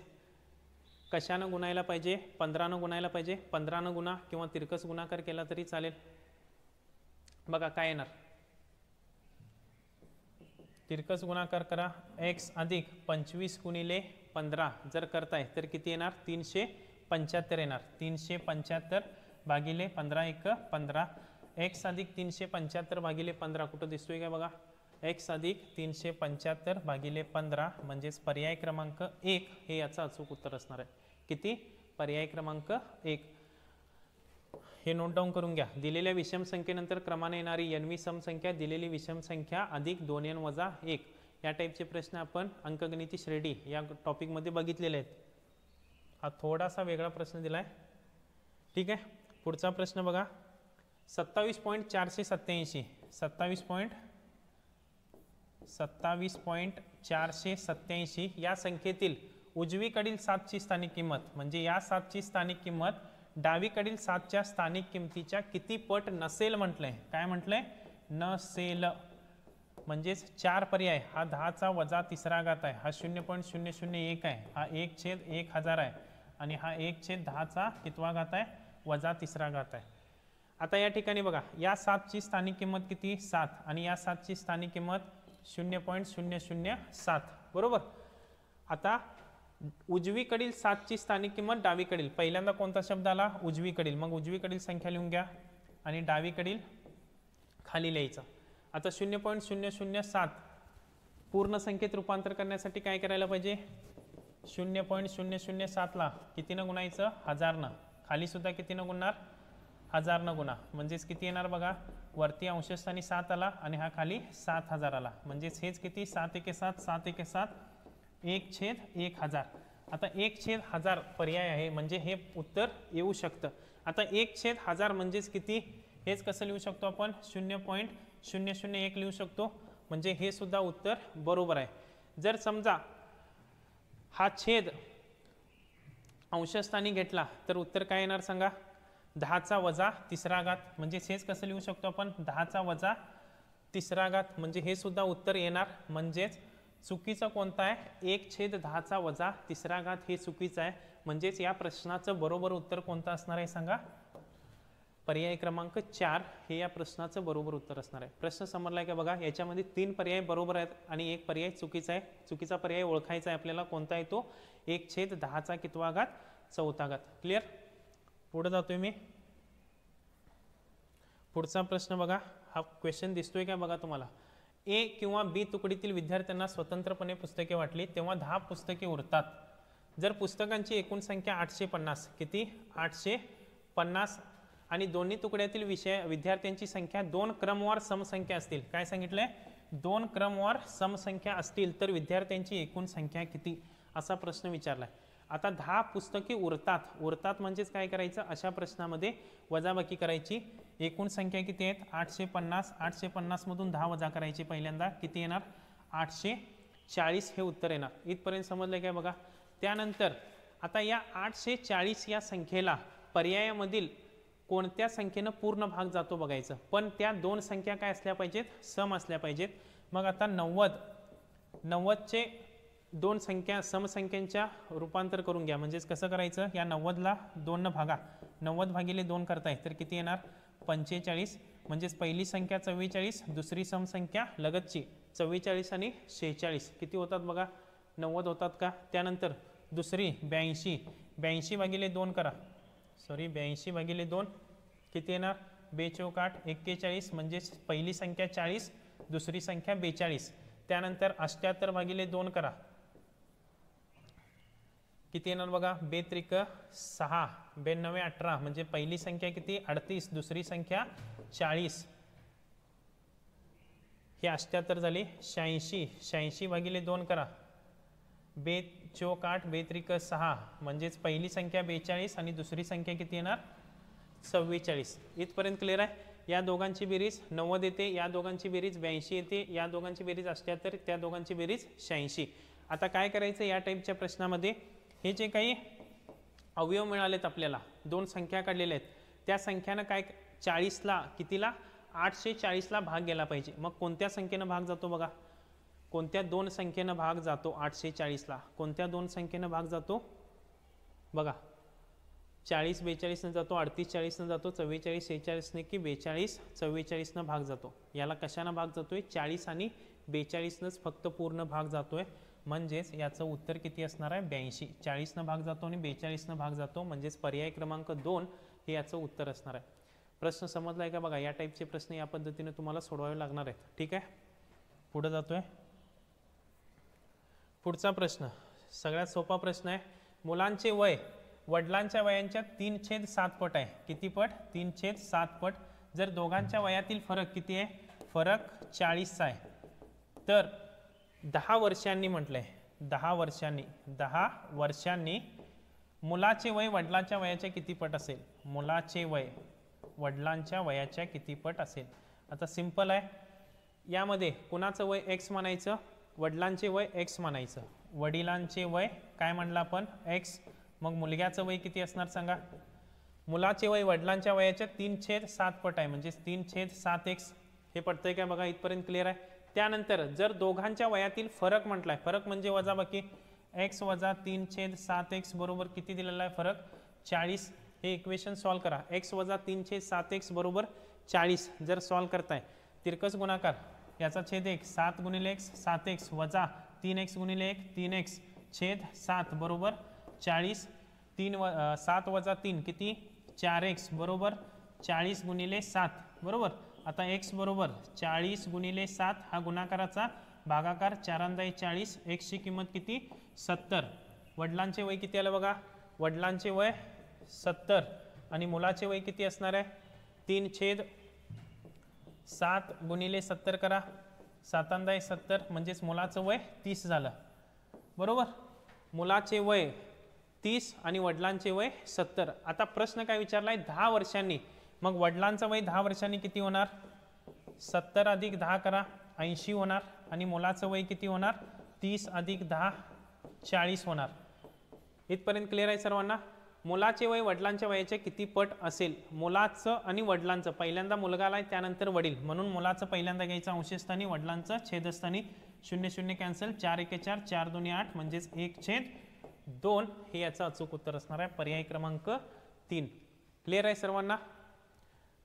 Speaker 1: कशानं गुणायला पाहिजे, 15नं गुणायला पाहिजे. 15नं गुणा किंवा तिरकस गुणाकार केला तरी चालेल. बघा काय येणार, तिरकस गुणाकार करा, x अधिक 25 गुणिले 15 जर करताय तर किती येणार 375 येणार. 375 भागिले 15 1 15, x अधिक 375 भागिले 15 कुठं दिसतोय का बघा, x अधिक 375 भागिले 15 म्हणजेच पर्याय क्रमांक 1 हे याचं अचूक उत्तर असणार आहे. किती, पर्याय क्रमांक 1. हे नोट डाऊन करून घ्या. दिलेल्या विषम संख्येनंतर क्रमाने येणारी n वी समसंख्या दिलेली विषम संख्या अधिक 2n वजा 1 या टाईपचे प्रश्न आपण अंकगणिती श्रेणी या टॉपिकमध्ये बघितलेले आहेत. हा थोडासा वेगळा प्रश्न दिलाय. ठीक आहे, पुढचा प्रश्न बघा 27.487 27.487 या संख्येतील उजवीकडील 7 ची स्थानिक किंमत म्हणजे या 7 ची स्थानिक किंमत डावीकडील 7 च्या स्थानिक किमतीच्या किती पट नसेल म्हटलंय. काय म्हटलंय, नसेल. म्हणजेच 4 पर्याय, हा 10 चा वजा तिसरा घात आहे, हा 0.001 आहे, हा 1/1000 आहे आणि हा 1/10 चा कितवा घात आहे, वजा तिसरा घात आहे. आता या ठिकाणी बघा या 7 ची स्थानिक किंमत किती 7 आणि या 7 ची स्थानिक किंमत 0.007 बरोबर. आता उजवीकडील 7 ची स्थानिक किंमत डावीकडील, पहिल्यांदा कोणता शब्द आला, उजवीकडील, मग उजवीकडील संख्या लिहून घ्या आणि डावीकडील खाली लिहायचं. आता 0.007 पूर्ण संख्येत रूपांतर करण्यासाठी काय करायला पाहिजे, 0.007 ला कितीनं गुणायचं, 1000 न, खाली सुद्धा कितीनं गुणणार, 1000 न गुणा. म्हणजेच किती येणार बघा, वरती अंशस्थानी 7 आला आणि हा खाली 7000 आला. म्हणजेच हेच किती 7 1 7 7 1 7 1/1000. आता 1/1000 पर्याय आहे म्हणजे हे उत्तर येऊ शकतं. आता 1/1000 म्हणजेच किती, हेच कसं लिहू शकतो आपण, 0.001 लिहू शकतो. म्हणजे हे सुद्धा उत्तर बरोबर आहे. जर समजा हा छेद अंशस्थानी घेतला तर उत्तर काय येणार सांगा, 10 चा वजा तिसरा घात. म्हणजे हेच कसं लिहू शकतो आपण, 10 चा वजा तिसरा घात. म्हणजे हे सुद्धा उत्तर येणार. म्हणजेच चुकीचं कोणतं आहे, 1/10 चा वजा तिसरा घात हे चुकीचं आहे. म्हणजेच या प्रश्नाचं बरोबर उत्तर कोणतं असणार आहे सांगा, पर्याय क्रमांक 4 हे या प्रश्नाचं बरोबर उत्तर असणार आहे. प्रश्न समजलाय का बघा, याच्यामध्ये 3 पर्याय बरोबर आहेत आणि 1 पर्याय चुकीचा आहे. चुकीचा पर्याय ओळखायचा आहे आपल्याला, कोणता आहे तो, 1/10 चा कितवा घात, चौथा घात. क्लिअर. पुढे जातोय मी. पुढचा प्रश्न बघा, हा क्वेश्चन दिसतोय का बघा तुम्हाला. ए किंवा बी तुकडीतील विद्यार्थ्यांना स्वतंत्रपणे पुस्तके वाटली तेव्हा 10 पुस्तके उरतात. जर पुस्तकांची एकूण संख्या 850 किती 850 आणि दोन्ही तुकड्यातील विद्यार्थ्यांची संख्या 2 क्रमवार समसंख्या असतील. काय सांगितलंय, 2 क्रमवार समसंख्या असतील तर विद्यार्थ्यांची एकूण संख्या किती, असा प्रश्न विचारलाय. आता 10 पुस्तके उरतात म्हणजेच काय करायचं, अशा प्रश्नामध्ये वजाबाकी करायची. एकूण संख्या किती आहेत 850, 850 मधून 10 वजा करायचे. पहिल्यांदा किती येणार 840 हे उत्तर येणार. इथपर्यंत समजलं काय बघा. त्यानंतर आता या 840 या संख्येला पर्यायामधील कोणत्या संख्येनं पूर्ण भाग जातो बघायचं. पण त्या 2 संख्या काय असल्या पाहिजेत, सम असल्या पाहिजेत. मग आता 90चे 2 संख्या समसंख्यांच्या रूपांतर करून घ्या. म्हणजेच कसं करायचं, या 90ला 2 न भागा, 90 भागिले 2 करताय तर किती येणार 45. म्हणजेच पहिली संख्या 44, दुसरी समसंख्या लगतची 44 आणि 46 किती होतात बघा 90 होतात का. त्यानंतर दुसरी 82, 82 भागिले 2 करा, सॉरी 82 भागिले 2 किती येणार 2 चौक 8 41. म्हणजेच पहिली संख्या 40, दुसरी संख्या 42. त्यानंतर 78 भागिले 2 करा, किती येणार बघा 2 त्रिक 6, 2 9 18. म्हणजे पहिली संख्या किती 38, दुसरी संख्या 40. ही 78 झाली. 86, 86 भागिले 2 करा, 2 चौक 8, 2 त्रिक 6. म्हणजेच पहिली संख्या 42 आणि दुसरी संख्या किती येणार 44. इथपर्यंत क्लिअर आहे. या दोघांची बेरीज 90 येते, या दोघांची बेरीज 82 येते, या दोघांची बेरीज 78, त्या दोघांची बेरीज 86. आता काय करायचं या टाईपच्या प्रश्नामध्ये, हे जे काही अवयव मिळालेत आपल्याला, दोन संख्या काढलेल्या आहेत, त्या संख्यानं काय 40ला कितीला 840ला भाग गेला पाहिजे. मग कोणत्या संख्येनं भाग जातो बघा, कोणत्या दोन संख्येनं भाग जातो 840ला, कोणत्या दोन संख्येनं भाग जातो बघा, 40 42 जातो, 38 40 जातो, 44 46 की 42 44 भाग जातो. याला कशानं भाग जातोय, 40 आणि 42नंच फक्त पूर्ण भाग जातोय. म्हणजेच याचं उत्तर किती असणार आहे 82. 40 भाग जातो आणि 42 भाग जातो, म्हणजेच पर्याय क्रमांक 2 हे याचं उत्तर असणार आहे. प्रश्न समजलाय का बघा. या टाईपचे प्रश्न या पद्धतीने तुम्हाला सोडवावे लागणार आहेत. ठीक आहे, पुढे जातोय. पुढचा प्रश्न सगळ्यात सोपा प्रश्न आहे. मुलांचे वय वडिलांच्या वयांच्या 3/7 पट आहे. किती पट, 3/7 पट. जर दोघांच्या वयातील फरक किती आहे, फरक 40 आहे, तर 10 वर्षांनी म्हटलंय, 10 वर्षांनी मुलाचे वय वडिलांच्या वयाच्या किती पट असेल, मुलाचे वय वडिलांच्या वयाच्या किती पट असेल. आता सिंपल आहे, यामध्ये कुणाचं वय x म्हणायचं, वडिलांचे वय x म्हणायचं. वडिलांचे वय काय म्हणलं आपण x, मग मुलग्याचं वय किती असणार सांगा. मुलाचे वय वडिलांच्या वयाच्या 3/7 पट आहे, म्हणजे 3/7x. हे पडतंय का बघा, इथपर्यंत क्लिअर आहे. त्यानंतर जर दोघांच्या वयातील फरक म्हटलाय, फरक म्हणजे वजाबाकी, x वजा 3/7x बरोबर किती दिलेला आहे फरक 40. हे इक्वेशन सॉल्व करा. x वजा 3/7x बरोबर 40. जर सॉल्व करताय तिरकस गुणाकार, याचा छेद 1 7 गुणिले x 7x वजा 3x गुणिले 1 3x छेद 7 बरोबर 40. 7 वजा 3 किती 4x बरोबर 40 गुणिले 7 बरोबर. आता x बरोबर 40 गुणिले 7 हा गुणाकाराचा भागाकार, 4 40, x ची किंमत किती 70. वडिलांचे वय किती आलं बघा, वडिलांचे वय 70 आणि मुलाचे वय किती असणार आहे 3/7 गुणिले 70 करा, 7 70 म्हणजेच मुलाचं वय 30 झालं बरोबर. मुलाचे वय 30 आणि वडिलांचे वय 70. आता प्रश्न काय विचारलाय 10 वर्षांनी, मग वडिलांचं वय 10 वर्षांनी किती होणार 70 अधिक 10 करा 80 होणार, आणि मुलाचं वय किती होणार 30 अधिक 10 40 होणार. इथपर्यंत क्लिअर आहे सर्वांना. मुलाचे वय वडिलांच्या वयाच्या किती पट असेल, मुलाचं आणि वडिलांचं, पहिल्यांदा मुलगा आलाय त्यानंतर वडील, म्हणून मुलाचं पहिल्यांदा घ्यायचं अंशस्थानी, वडिलांचं छेदस्थानी. 0 0 कॅन्सल, 4 1 4 4 2 8 म्हणजेच 1/2 हे याचं अचूक उत्तर असणार आहे, पर्याय क्रमांक 3. क्लिअर आहे सर्वांना.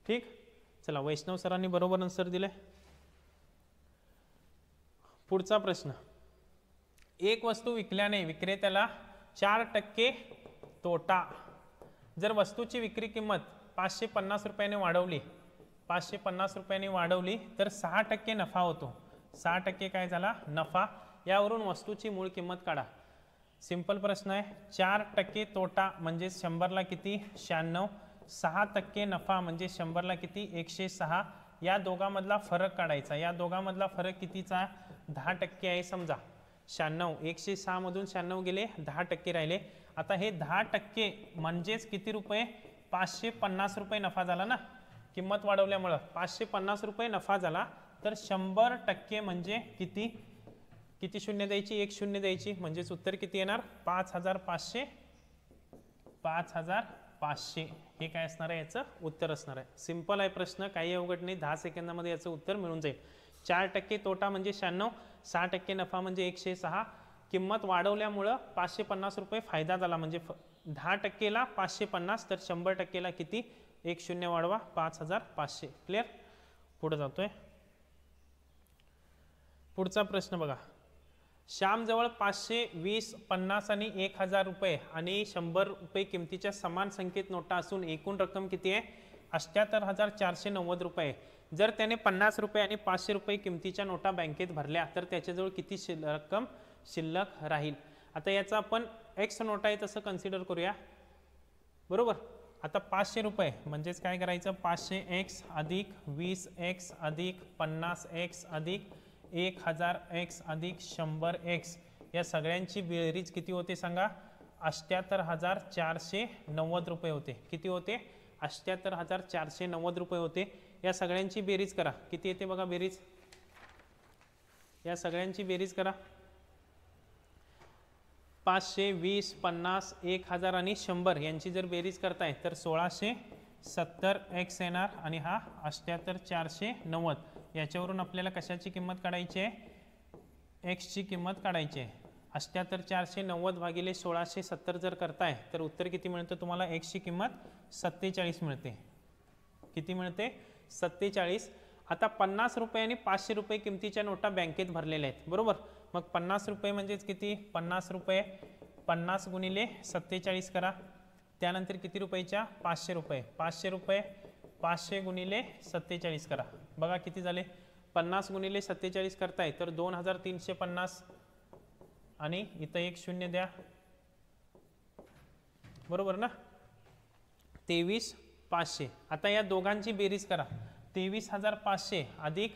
Speaker 1: ठीक, चला वैष्णव सरांनी बरोबर आन्सर दिले. पुढचा प्रश्न, एक वस्तू विकल्याने विक्रेत्याला 4% तोटा. जर वस्तूची विक्री किंमत 550 रुपयाने वाढवली, 550 रुपयाने वाढवली तर 6% नफा होतो. 6% काय झाला नफा. यावरून वस्तूची मूळ किंमत काढा. सिंपल प्रश्न आहे. 4% तोटा म्हणजे 100ला किती 96, 6% नफा म्हणजे 100ला किती 106. या दोघांमधला फरक काढायचा. या दोघांमधला फरक कितीचा 10% आहे समजा. 96 106 मधून 96 गेले, 10% राहिले. आता हे 10% म्हणजेच किती रुपये 550 रुपये नफा झाला ना, किंमत वाढवल्यामुळं 550 रुपये नफा झाला. तर 100% म्हणजे किती, किती शून्य द्यायची 1 शून्य द्यायची, म्हणजेच उत्तर किती येणार 5500. 5500 हे काय असणार आहे याचं उत्तर असणार आहे. सिंपल आहे प्रश्न, काही अवघड नाही. 10 सेकंदामध्ये याचं उत्तर मिळून जाईल. 4% तोटा म्हणजे 96, 6% नफा म्हणजे 106. किंमत वाढवल्यामुळं 550 रुपये फायदा झाला, म्हणजे 10%ला 550, तर 100%ला किती 1 शून्य वाढवा 5500. क्लिअर. पुढे जातोय. पुढचा प्रश्न बघा. श्यामजवळ 520, 50 आणि 1000 रुपये आणि 100 रुपये किमतीच्या समान संख्येत नोटा असून एकूण रक्कम किती आहे 78490 रुपये. जर त्याने 50 रुपये आणि 500 रुपये किमतीच्या नोटा बँकेत भरल्या तर त्याच्याजवळ किती रक्कम शिल्लक राहील. आता याचा आपण एक्स नोटा आहे तसं कन्सिडर करूया बरोबर. आता 500 रुपये म्हणजेच काय करायचं 500x अधिक 20x अधिक 50x अधिक 1000x अधिक 100x या सगळ्यांची बेरीज किती होते सांगा 78490 रुपये होते. किती होते 78,490 रुपये होते। या सगळ्यांची बेरीज करा, किती येते बघा बेरीज, या सगळ्यांची बेरीज करा। 500, 20, 50, 1000 आणि 100 यांची जर बेरीज करताय तर 1670 x येणार आणि हा 78,490। याच्यावरून आपल्याला कशाची किंमत काढायची आहे, x ची किंमत काढायची आहे। 78,490 भागिले 1670 जर करताय तर उत्तर किती मिळतं तुम्हाला, x ची किंमत 47 मिळते। किती मिळते, 47। आता 50 रुपये आणि 500 रुपये किमतीच्या नोटा बँकेत भरलेल्या आहेत, बरोबर। मग 50 रुपये म्हणजेच किती, 50 रुपये 50 गुणिले 47 करा। त्यानंतर किती रुपयाच्या, 500 रुपये, 500 रुपये 500 गुणिले 47 करा। बघा किती झाले, 50 गुणिले 47 करताय तर 2350 आणि इथं एक शून्य द्या, बरोबर ना, 23,500। आता या दोघांची बेरीज करा, 23,500 अधिक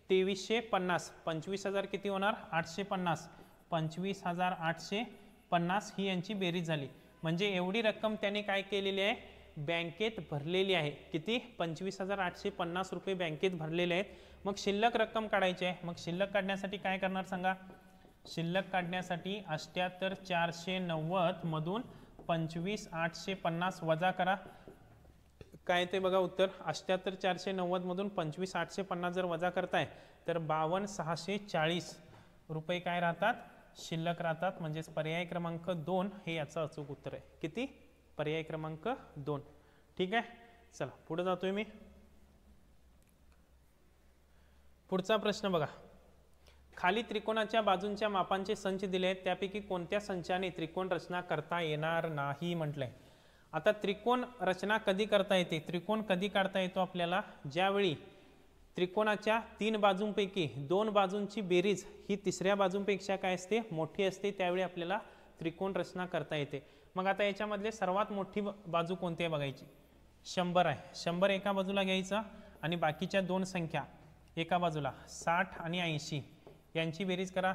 Speaker 1: 2350, 25,000 किती होणार, 850, 25,850 ही यांची बेरीज झाली। म्हणजे एवढी रक्कम त्याने काय केलेली आहे, बँकेत भरलेली आहे। किती, 25,850 रुपये बँकेत भरलेले आहेत। मग शिल्लक रक्कम काढायची आहे। मग शिल्लक काढण्यासाठी काय करणार सांगा, शिल्लक काढण्यासाठी 78,490 मधून 25,850 वजा करा। काय ते बघा उत्तर, 78,490 मधून 25,850 जर वजा करताय तर 52,640 रुपये काय राहतात, शिल्लक राहतात। म्हणजेच पर्याय क्रमांक 2 हे याचं अचूक उत्तर आहे। किती, पर्याय क्रमांक 2। ठीक आहे, चला पुढे जातोय मी। पुढचा प्रश्न बघा, खाली त्रिकोणाच्या बाजूंच्या मापांचे संच दिले आहेत, त्यापैकी कोणत्या संचाने त्रिकोण रचना करता येणार नाही म्हटलंय। आता त्रिकोण रचना कधी करता येते, त्रिकोण कधी काढता येतो आपल्याला, ज्यावेळी त्रिकोणाच्या 3 बाजूंपैकी 2 बाजूंची बेरीज ही तिसऱ्या बाजूंपेक्षा काय असते, मोठी असते, त्यावेळी आपल्याला त्रिकोण रचना करता येते। मग आता याच्यामधले सर्वात मोठी बाजू कोणती आहे बघायची, 100 आहे। 100 एका बाजूला घ्यायचा आणि बाकीच्या 2 संख्या एका बाजूला 60 आणि 80 यांची बेरीज करा,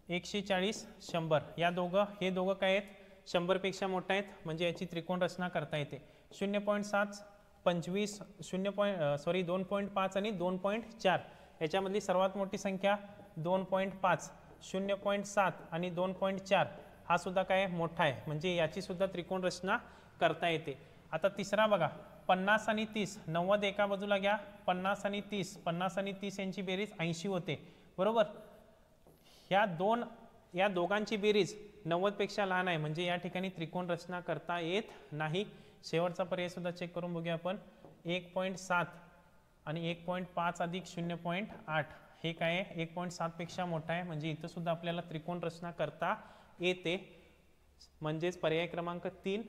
Speaker 1: 140, 100। या दोघं, हे दोघं काय आहेत, 100 पेक्षा मोठा आहेत, म्हणजे याची त्रिकोण रचना करता येते। 0.7, 25, 2.5 आणि 2.4 याच्यामधली सर्वात मोठी संख्या 2.5, 0.7 आणि 2.4 हा सुद्धा काय मोठा आहे, म्हणजे याची सुद्धा त्रिकोण रचना करता येते। आता तिसरा बघा, 50 आणि 30, 90 एका बाजूला घ्या, 50 आणि 30, 50 आणि 30 यांची बेरीज 80 होते, बरोबर। या दोघांची बेरीज 90 पेक्षा लहान आहे, म्हणजे या ठिकाणी त्रिकोण रचना करता येत नाही। शेवटचा पर्याय सुद्धा चेक करून बघूया आपण, 1.7 आणि 1.5 अधिक 0.8 हे काय आहे, 1.7 पेक्षा मोठा आहे, म्हणजे इथं सुद्धा आपल्याला त्रिकोण रचना करता येते। म्हणजेच पर्याय क्रमांक 3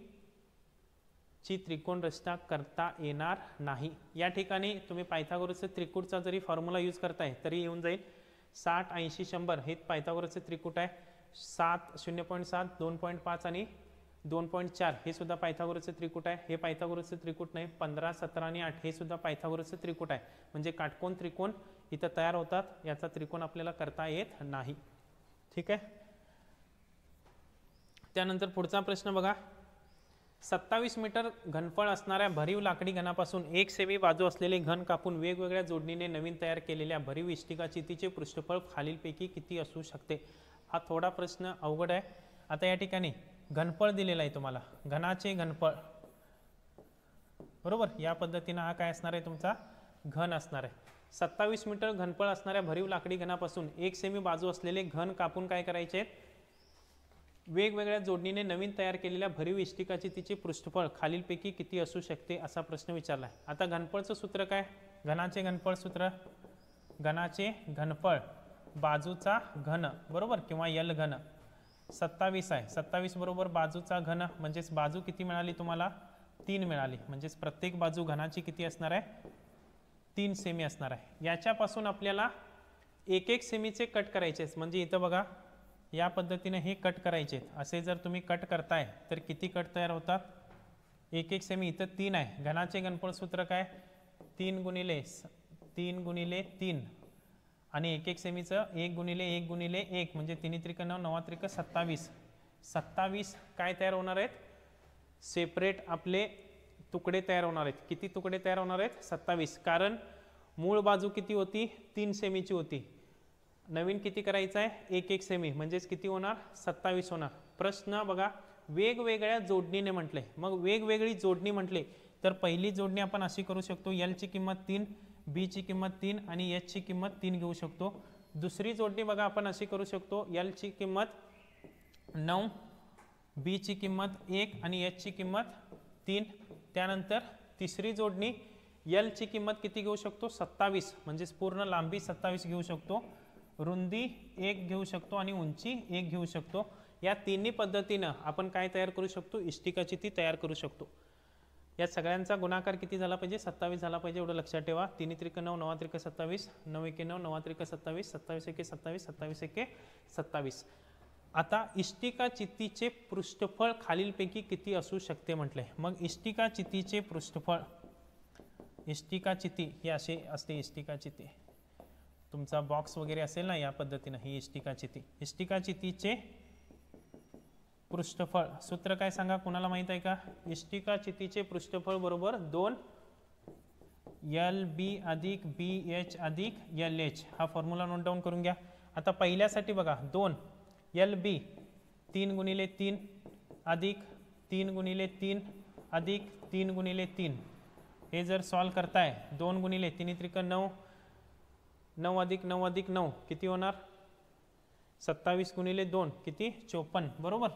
Speaker 1: ची त्रिकोण रचना करता येणार नाही। या ठिकाणी तुम्ही पायथागोरसचे त्रिकूटचा जरी फॉर्म्युला यूज करताय तरी येऊन जाईल, 60, 80, 100 हे पायथागोरसचे त्रिकूट आहे। 7, 0.7, 2.5 आणि 2.4 हे सुद्धा पायथागोरसचे त्रिकूट आहे। हे पायथागोरसचे त्रिकूट नाही, 15, 17 आणि 8 हे सुद्धा पायथागोरसचे त्रिकूट आहे। म्हणजे काटकोन त्रिकोण इथं तयार होतात, याचा त्रिकोण आपल्याला करता येत नाही। ठीक आहे, त्यानंतर पुढचा प्रश्न बघा, 27 मीटर घनफळ असणाऱ्या भरीव लाकडी घनापासून 1 सेमी बाजू असलेले घन कापून वेगवेगळ्या जोडणीने नवीन तयार केलेल्या भरीव इष्टिकाची तिचे पृष्ठफळ खालीलपैकी किती असू शकते। हा थोडा प्रश्न अवघड आहे। आता या ठिकाणी घनफळ दिलेला आहे तुम्हाला, घनाचे घनफळ, बरोबर। या पद्धतीने हा काय असणार आहे, तुमचा घन असणार आहे। 27 मीटर घनफळ असणाऱ्या भरीव लाकडी घनापासून 1 सेमी बाजू असलेले घन कापून काय करायचे आहेत, वेगवेगळ्या जोडणीने नवीन तयार केलेल्या भरीव इष्टिकाची तिचे पृष्ठफळ खालीलपैकी किती असू शकते, असा प्रश्न विचारला आहे। आता घनफळचं सूत्र काय, घनाचे घनफळ सूत्र, घनाचे घनफळ बाजूचा घन, बरोबर, किंवा यल घन 27 आहे। 27 बरोबर बाजूचा घन, म्हणजेच बाजू किती मिळाली तुम्हाला, 3 मिळाली। म्हणजेच प्रत्येक बाजू घनाची किती असणार आहे, 3 सेमी असणार आहे। याच्यापासून आपल्याला 1-1 सेमीचे कट करायचे, म्हणजे इथं बघा या पद्धतीने हे कट करायचे। असे जर तुम्ही कट करताय तर किती कट तयार होतात, 1-1 सेमी। इथं 3 आहे, घनाचे घनफळ सूत्र काय, 3 गुणिले 3 आणि 1-1 सेमीचं 1 गुणिले 1 गुणिले 1 म्हणजे 3 त्रिक 9, 9 त्रिक 27। 27 काय तयार होणार आहेत, सेपरेट आपले तुकडे तयार होणार आहेत. किती तुकडे तयार होणार आहेत? 27. कारण मूळ बाजू किती होती? 3 सेमीची होती. नवीन किती करायचं आहे? 1-1 सेमी, म्हणजेच किती होणार? 27 होणार. प्रश्न बघा, वेगवेगळ्या जोडणीने म्हटले. मग वेगवेगळी जोडणी म्हटले तर पहिली जोडणी आपण अशी करू शकतो, L ची किंमत 3, B ची किंमत 3 आणि H ची किंमत 3 घेऊ शकतो. दुसरी जोडणी बघा आपण अशी करू शकतो, L ची किंमत 9, B ची किंमत 1 आणि H ची किंमत 3. त्यानंतर तिसरी जोडणी L ची किंमत किती घेऊ शकतो? 27, म्हणजेच पूर्ण लांबी 27 घेऊ शकतो, रुंदी 1 घेऊ शकतो आणि उंची 1 घेऊ शकतो. या तिन्ही पद्धतीनं आपण काय तयार करू शकतो? इष्टिकाची ती तयार करू शकतो. या सगळ्यांचा गुणाकार किती झाला पाहिजे? 27 झाला पाहिजे, एवढं लक्षात ठेवा. 3 त्रिक 9, 9 त्रिक 27, 9 एके 9, 9 त्रिक 27, 27 एके 27, 27 एके 27. आता इष्टिका चितीचे पृष्ठफळ खालीलपैकी किती असू शकते म्हटले. मग इष्टिका चितीचे पृष्ठफळ, इष्टिका चिती हे असे असते. इष्टिका चिती तुमचा बॉक्स वगैरे असेल ना, या पद्धतीनं ही इष्टिका चिती. इष्टिका चितीचे पृष्ठफळ सूत्र काय सांगा, कोणाला माहित आहे का? इष्टिका चितीचे पृष्ठफळ बरोबर 2 LB अधिक BH अधिक LH. हा फॉर्म्युला नोट डाऊन करून घ्या. आता पहिल्यासाठी बघा, 2 LB 3 गुणिले 3 अधिक 3 गुणिले 3 अधिक 3 गुणिले 3. हे जर सॉल्व करताय, 2 गुणिले 3 त्रिक 9, 9 अधिक 9 अधिक 9 किती होणार? 27 गुणिले 2 किती? 54. बरोबर,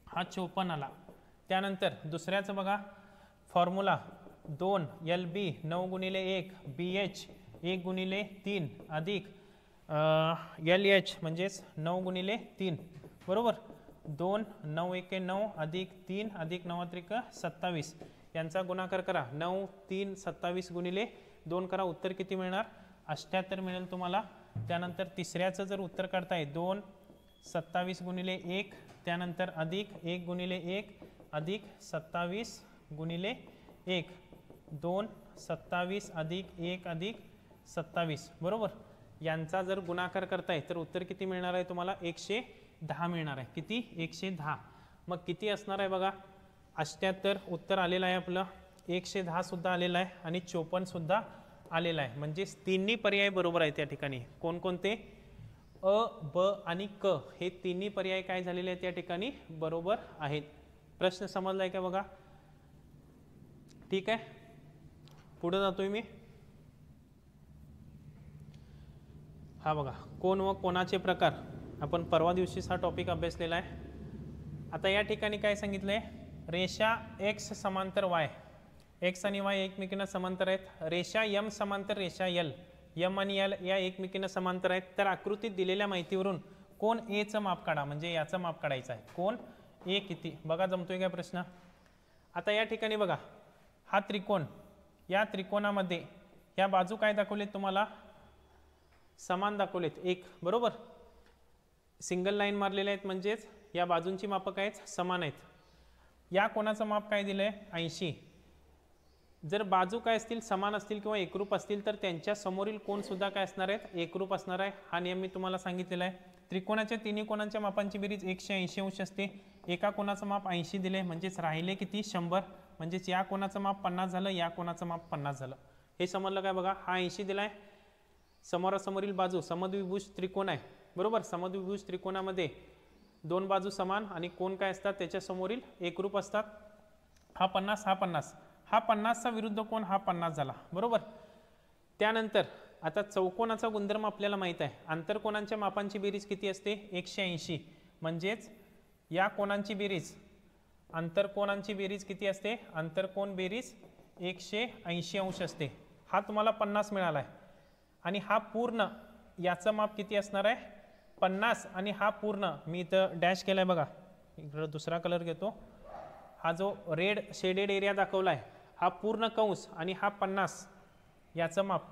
Speaker 1: हा 54 आला. त्यानंतर दुसऱ्याचं बघा फॉर्म्युला, 2 LB 9 गुणिले 1 BH 1 गुणिले 3 अधिक LH म्हणजेच 9 गुणिले 3. बरोबर, 2 9 एके 9 अधिक 3 अधिक 9 त्रिक 27. यांचा गुणाकार करा, 9 3 27 गुणिले 2 करा, उत्तर किती मिळणार? 78 मिळेल तुम्हाला. त्यानंतर तिसऱ्याचं जर उत्तर काढताय, 2 27 गुणिले 1 त्यानंतर अधिक 1 गुणिले 1 अधिक 27 गुणिले 1, 2 27 अधिक 1 अधिक 27. बरोबर, यांचा जर गुणाकार करताय तर उत्तर किती मिळणार आहे तुम्हाला? 110 मिळणार आहे. किती? 110. मग किती असणार आहे बघा? 78 उत्तर आलेलं आहे आपलं, 110 सुद्धा आलेलं आहे आणि 54 सुद्धा आलेला आहे. म्हणजे तिन्ही पर्याय बरोबर आहेत. त्या ठिकाणी कोणकोणते? अ, ब आणि क हे तिन्ही पर्याय काय झालेले आहेत? त्या ठिकाणी बरोबर आहेत. प्रश्न समजलाय का बघा? ठीक आहे, पुढे जातोय मी. हा बघा, कोण व कोणाचे प्रकार. आपण परवा दिवशीच हा टॉपिक अभ्यासलेला आहे. आता या ठिकाणी काय सांगितलंय? रेषा x समांतर y, x आणि y एकमेकींना समांतर आहेत. रेषा m समांतर रेषा l, m आणि l या एकमेकींना समांतर आहेत. तर आकृतीत दिलेल्या माहितीवरून कोण a चं माप काढा, म्हणजे याचं माप काढायचं आहे. कोण a किती? बघा जमतोय का प्रश्न? आता या ठिकाणी बघा, हा त्रिकोण, या त्रिकोणामध्ये या बाजू काय दाखवलेत तुम्हाला? समान दाखवलेत एक. बरोबर, सिंगल लाईन मारलेले आहेत, म्हणजेच या बाजूंची मापक आहेत, समान आहेत. या कोणाचं माप काय दिलंय? 80. जर बाजू काय असतील? समान असतील किंवा एकरूप असतील तर त्यांच्या समोरील कोण सुद्धा काय असणार आहेत? एकरूप असणार आहे. हा नियम मी तुम्हाला सांगितलेला आहे. त्रिकोणाच्या तिन्ही कोणांच्या मापांची बेरीज 180 अंश असते. एका कोणाचं माप 80 दिले, म्हणजेच राहिले किती? 100. म्हणजेच या कोणाचं माप 50 झालं, या कोणाचं माप 50 झालं. हे समजलं काय बघा? हा 80 दिलाय. समोरासमोरील बाजू समद्विभुज त्रिकोण आहे. बरोबर, समद्विभुज त्रिकोणामध्ये दोन बाजू समान आणि कोण काय असतात? त्याच्या समोरील एकरूप असतात. हा 50, हा 50, हा 50चा विरुद्ध कोण? हा 50 झाला. बरोबर, त्यानंतर आता चौकोनाचा गुणधर्म आपल्याला माहित आहे. आंतरकोनांच्या मापांची बेरीज किती असते? 180. म्हणजेच या कोणांची बेरीज, आंतरकोनांची बेरीज किती असते? आंतरकोन बेरीज 180 अंश असते. हा तुम्हाला 50 मिळाला आहे आणि हा पूर्ण याचं माप किती असणार आहे? 50. आणि हा पूर्ण मी इथं डॅश केलाय बघा, इकडं दुसरा कलर घेतो. हा जो रेड शेडेड एरिया दाखवला आहे हा पूर्ण कंस आणि हा 50 याचं माप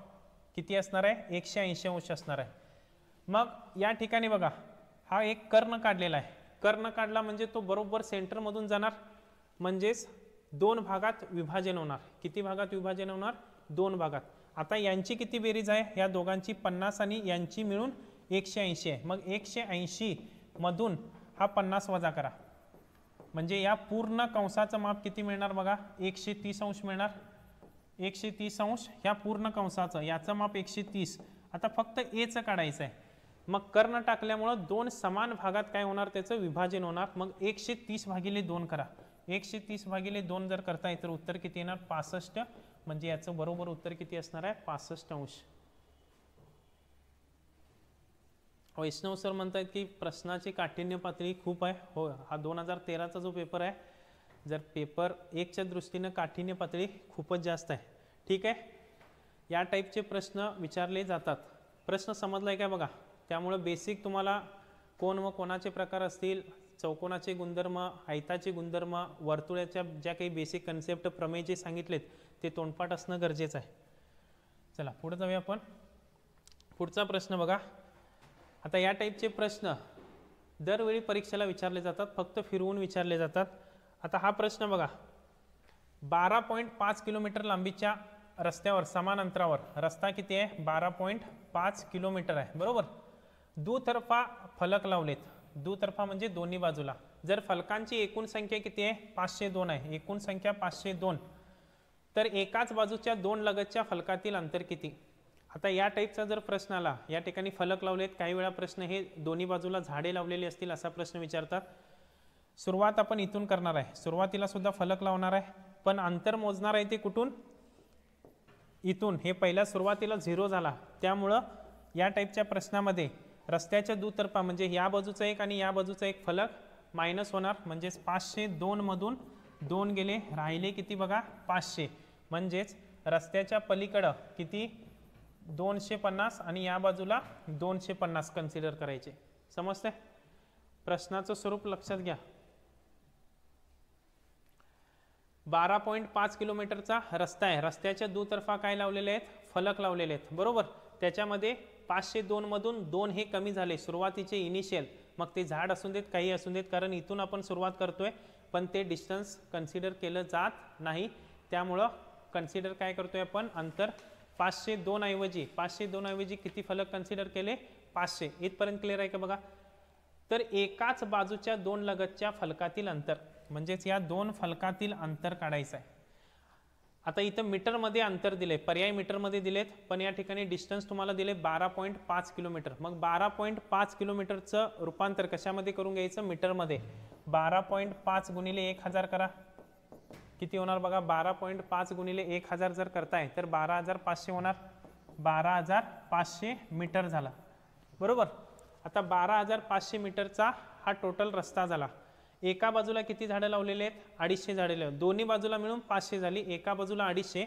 Speaker 1: किती असणार आहे? 180 अंश असणार आहे. मग या ठिकाणी बघा, हा एक कर्ण काढलेला आहे. कर्ण काढला म्हणजे तो बरोबर सेंटरमधून जाणार, म्हणजेच दोन भागात विभाजन होणार. किती भागात विभाजन होणार? 2 भागात. आता यांची किती बेरीज आहे? या दोघांची 50 आणि यांची मिळून 180 आहे. मग 180 मधून हा 50 वजा करा. म्हणजे या पूर्ण कंसाचं माप किती मिळणार बघा, 130 अंश मिळणार. 130 अंश ह्या पूर्ण कंसाचं, याचं माप 130. आता फक्त एचं काढायचं आहे. मग कर्ण टाकल्यामुळं दोन समान भागात काय होणार, त्याचं विभाजन होणार. मग 130/2 करा. 130/2 जर करताय तर उत्तर किती येणार, 65. म्हणजे याचं बरोबर उत्तर किती असणार आहे, 65 अंश. वैष्णव सर म्हणतात की प्रश्नाची काठिण्य पातळी खूप आहे. हो, हा 2013चा जो पेपर आहे, जर पेपर 1च्या दृष्टीनं काठिण्य पातळी खूपच जास्त आहे. ठीक आहे, या टाईपचे प्रश्न विचारले जातात. प्रश्न समजलाय काय बघा. त्यामुळे बेसिक तुम्हाला कोण व कोणाचे प्रकार असतील, चौकोनाचे गुणधर्म, आयताचे गुणधर्म, वर्तुळाच्या ज्या काही बेसिक कन्सेप्ट प्रमेय जे सांगितलेत ते तोंडपाठ असणं गरजेचं आहे. चला पुढे जाऊया आपण. पुढचा प्रश्न बघा. आता या टाईपचे प्रश्न दरवेळी परीक्षेला विचारले जातात, फक्त फिरवून विचारले जातात. आता हा प्रश्न बघा. 12.5 किलोमीटर लांबीच्या रस्त्यावर समान अंतरावर, रस्ता किती आहे, 12.5 किलोमीटर आहे, बरोबर. दुतर्फा फलक लावलेत. दुतर्फा म्हणजे दोन्ही बाजूला. जर फलकांची एकूण संख्या किती आहे, 502 आहे. एकूण संख्या 502. तर एकाच बाजूच्या दोन लगतच्या फलकातील अंतर किती. आता या टाईपचा जर प्रश्न आला, या ठिकाणी फलक लावलेत, काही वेळा प्रश्न हे दोन्ही बाजूला झाडे लावलेली असतील असा प्रश्न विचारतात. सुरुवात आपण इथून करणार आहे. सुरुवातीला सुद्धा फलक लावणार आहे, पण अंतर मोजणार आहे ते कुठून, इथून. हे पहिल्या सुरुवातीला 0 झाला, त्यामुळं या टाईपच्या प्रश्नामध्ये रस्त्याच्या दुतर्फा म्हणजे या बाजूचा एक आणि या बाजूचा एक फलक मायनस होणार. म्हणजेच 502 मधून 2 गेले, राहिले किती बघा, 500. म्हणजेच रस्त्याच्या पलीकडं किती, 250 आणि या बाजूला 250 कन्सिडर करायचे. समजते. प्रश्नाचं स्वरूप लक्षात घ्या. 12.5 किलोमीटरचा रस्ता आहे. रस्त्याच्या दुतर्फा काय लावलेले आहेत, फलक लावलेले आहेत, बरोबर. त्याच्यामध्ये 502 मधून 2 हे कमी झाले, सुरुवातीचे इनिशियल. मग ते झाड असून देत, काही असून देत, कारण इथून आपण सुरुवात करतोय, पण ते डिस्टन्स कन्सिडर केलं जात नाही. त्यामुळं कन्सिडर काय करतोय आपण, अंतर. 502 ऐवजी किती फलक कन्सिडर केले, 500. इथपर्यंत क्लिअर आहे का बघा. तर एकाच बाजूच्या दोन लगतच्या फलकातील अंतर, म्हणजेच या दोन फलकातील अंतर काढायचं आहे. आता इथं मीटरमध्ये अंतर दिले, पर्याय मीटरमध्ये दिलेत, पण या ठिकाणी डिस्टन्स तुम्हाला दिले 12.5 किलोमीटर. मग 12.5 किलोमीटरचं रूपांतर कशामध्ये करून घ्यायचं, मीटरमध्ये. 12.5 गुणिले 1000 करा, किती होणार बघा. 12.5 गुणिले 1000 जर करताय तर 12500 होणार. 12500 मीटर झाला, बरोबर. आता 12500 मीटरचा हा टोटल रस्ता झाला. एका बाजूला किती झाडं लावलेले आहेत, 250 झाडे लावले. दोन्ही बाजूला मिळून 500 झाली, एका बाजूला 250.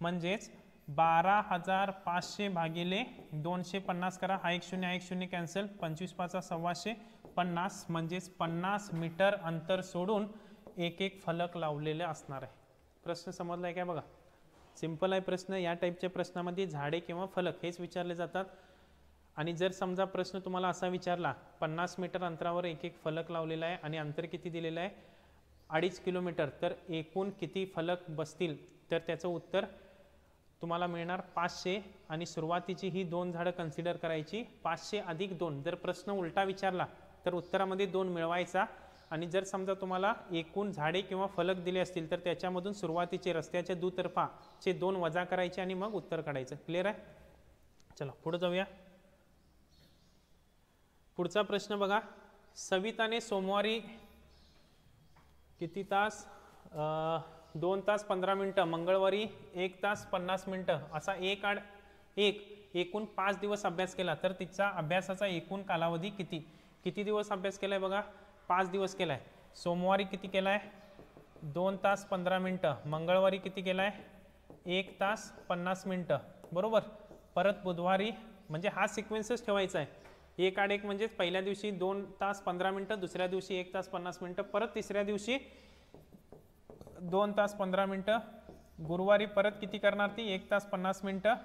Speaker 1: म्हणजेच 12500 भागिले 250 करा. हा एक शून्य कॅन्सल. 25 5 सव्वाशे 50. म्हणजेच 50 मीटर अंतर सोडून एक फलक लावलेले असणार आहे. प्रश्न समजलाय काय बघा. सिंपल आहे प्रश्न. या टाईपच्या प्रश्नामध्ये झाडे किंवा फलक हेच विचारले जातात. आणि जर समजा प्रश्न तुम्हाला असा विचारला, 50 मीटर अंतरावर एक फलक लावलेला आहे आणि अंतर किती दिलेलं आहे, 2.5 किलोमीटर, तर एकूण किती फलक बसतील, तर त्याचं उत्तर तुम्हाला मिळणार 500. आणि सुरुवातीची ही 2 झाडं कन्सिडर करायची. 500 अधिक 2. जर प्रश्न उलटा विचारला तर उत्तरामध्ये 2 मिळवायचा. आणि जर समजा तुम्हाला एकूण झाडे किंवा फलक दिले असतील तर त्याच्यामधून सुरुवातीचे रस्त्याच्या दुतर्फाचे 2 वजा करायचे आणि मग उत्तर काढायचं. क्लिअर आहे. चला पुढे जाऊया. पुढचा प्रश्न बघा. सविताने सोमवारी किती तास, 2 तास 15 मिनिटं, मंगळवारी 1 तास 50 मिनिटं असा एकूण 5 दिवस अभ्यास केला, तर तिचा अभ्यासाचा एकूण कालावधी किती दिवस अभ्यास केलाय बघा, 5 दिवस केलाय. सोमवारी किती केलाय, 2 तास 15 मिनिटं. मंगळवारी किती केलाय, 1 तास 50 मिनिटं, बरोबर. परत बुधवारी, म्हणजे हा सिक्वेन्सच ठेवायचा आहे. 1 म्हणजे पहिल्या दिवशी 2 तास 15 मिनिटं, दुसऱ्या दिवशी 1 तास 50 मिनिटं, परत तिसऱ्या दिवशी 2 तास 15 मिनिटं. गुरुवारी परत किती करणार ती, 1 तास 50 मिनिटं,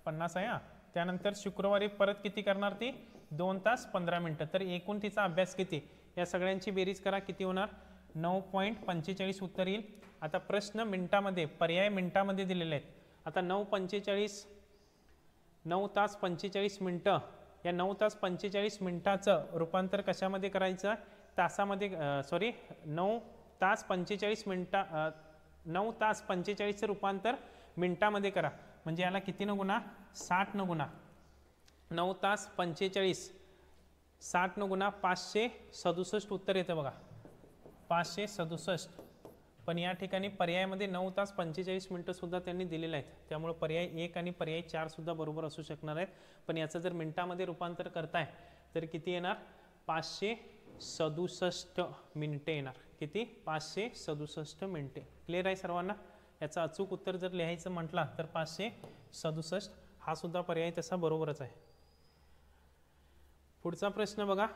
Speaker 1: 50 आहे. त्यानंतर शुक्रवारी परत किती करणार ती, 2 तास 15 मिनिटं. तर एकूण तिचा अभ्यास किती, या सगळ्यांची बेरीज करा, किती होणार, 9.45 उत्तर येईल. आता प्रश्न मिनिटामध्ये, पर्याय मिनिटामध्ये दिलेले आहेत. आता 9 तास 45 मिनिटं, या 9 तास 45 मिनिटाचं रूपांतर कशामध्ये करायचं, तासामध्ये 9 तास 45 मिनटा 9 तास 45चं रूपांतर मिनटामध्ये करा. म्हणजे याला किती न गुणा 60 न गुणा 9 तास 45 60 न गुणा 567 उत्तर येतं बघा 567. पण या ठिकाणी पर्यायामध्ये 9 तास 45 मिनटं सुद्धा त्यांनी दिलेले आहेत. त्यामुळे पर्याय 1 आणि पर्याय 4 सुद्धा बरोबर असू शकणार आहेत. पण याचं जर मिनटामध्ये रूपांतर करताय तर किती येणार 567 मिनिटे येणार. किती 567 मिनिटे. क्लिअर आहे सर्वांना. याचं अचूक उत्तर जर लिहायचं म्हटलं तर 567. हा सुद्धा पर्याय तसा बरोबरच आहे. पुढचा प्रश्न बघा.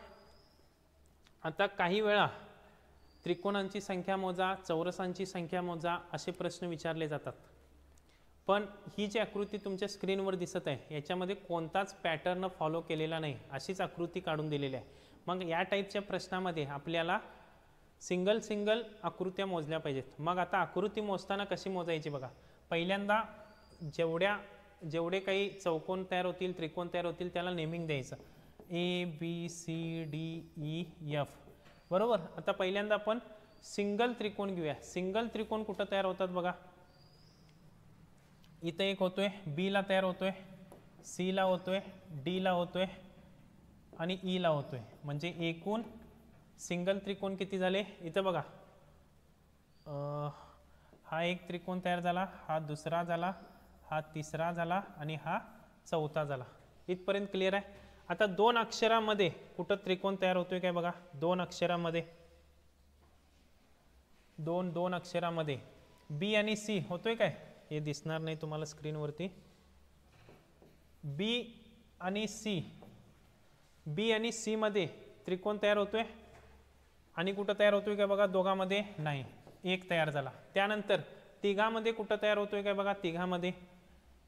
Speaker 1: आता काही वेळा त्रिकोणांची संख्या मोजा, चौरसांची संख्या मोजा असे प्रश्न विचारले जातात. पण ही जी आकृती तुमच्या स्क्रीनवर दिसत आहे याच्यामध्ये कोणताच पॅटर्न फॉलो केलेला नाही, अशीच आकृती काढून दिलेली आहे. मग या टाईपच्या प्रश्नामध्ये आपल्याला सिंगल आकृत्या मोजल्या पाहिजेत. मग आता आकृती मोजताना कशी मोजायची बघा. पहिल्यांदा जेवढे काही चौकोन तयार होतील, त्रिकोण तयार होतील त्याला नेमिंग द्यायचं. ABCDEF बरोबर. आता पहिल्यांदा आपण सिंगल त्रिकोण घेऊया. सिंगल त्रिकोण कुठं तयार होतात बघा. इथं एक होतोय, B ला तयार होतोय, C ला होतोय, D ला होतोय आणि E ला होतोय. म्हणजे एकूण सिंगल त्रिकोण किती झाले इथं बघा. हा एक त्रिकोण तयार झाला, हा दुसरा झाला, हा तिसरा झाला आणि हा चौथा झाला. इथपर्यंत क्लिअर आहे. आता 2 अक्षरामध्ये कुठं त्रिकोण तयार होतोय काय बघा. 2 अक्षरामध्ये 2 अक्षरामध्ये B आणि C होतोय काय. हे दिसणार नाही तुम्हाला स्क्रीनवरती. B आणि C मध्ये त्रिकोण तयार होतोय आणि कुठं तयार होतोय काय बघा. दोघांमध्ये नाही, एक तयार झाला. त्यानंतर तिघामध्ये कुठं तयार होतोय काय बघा. तिघामध्ये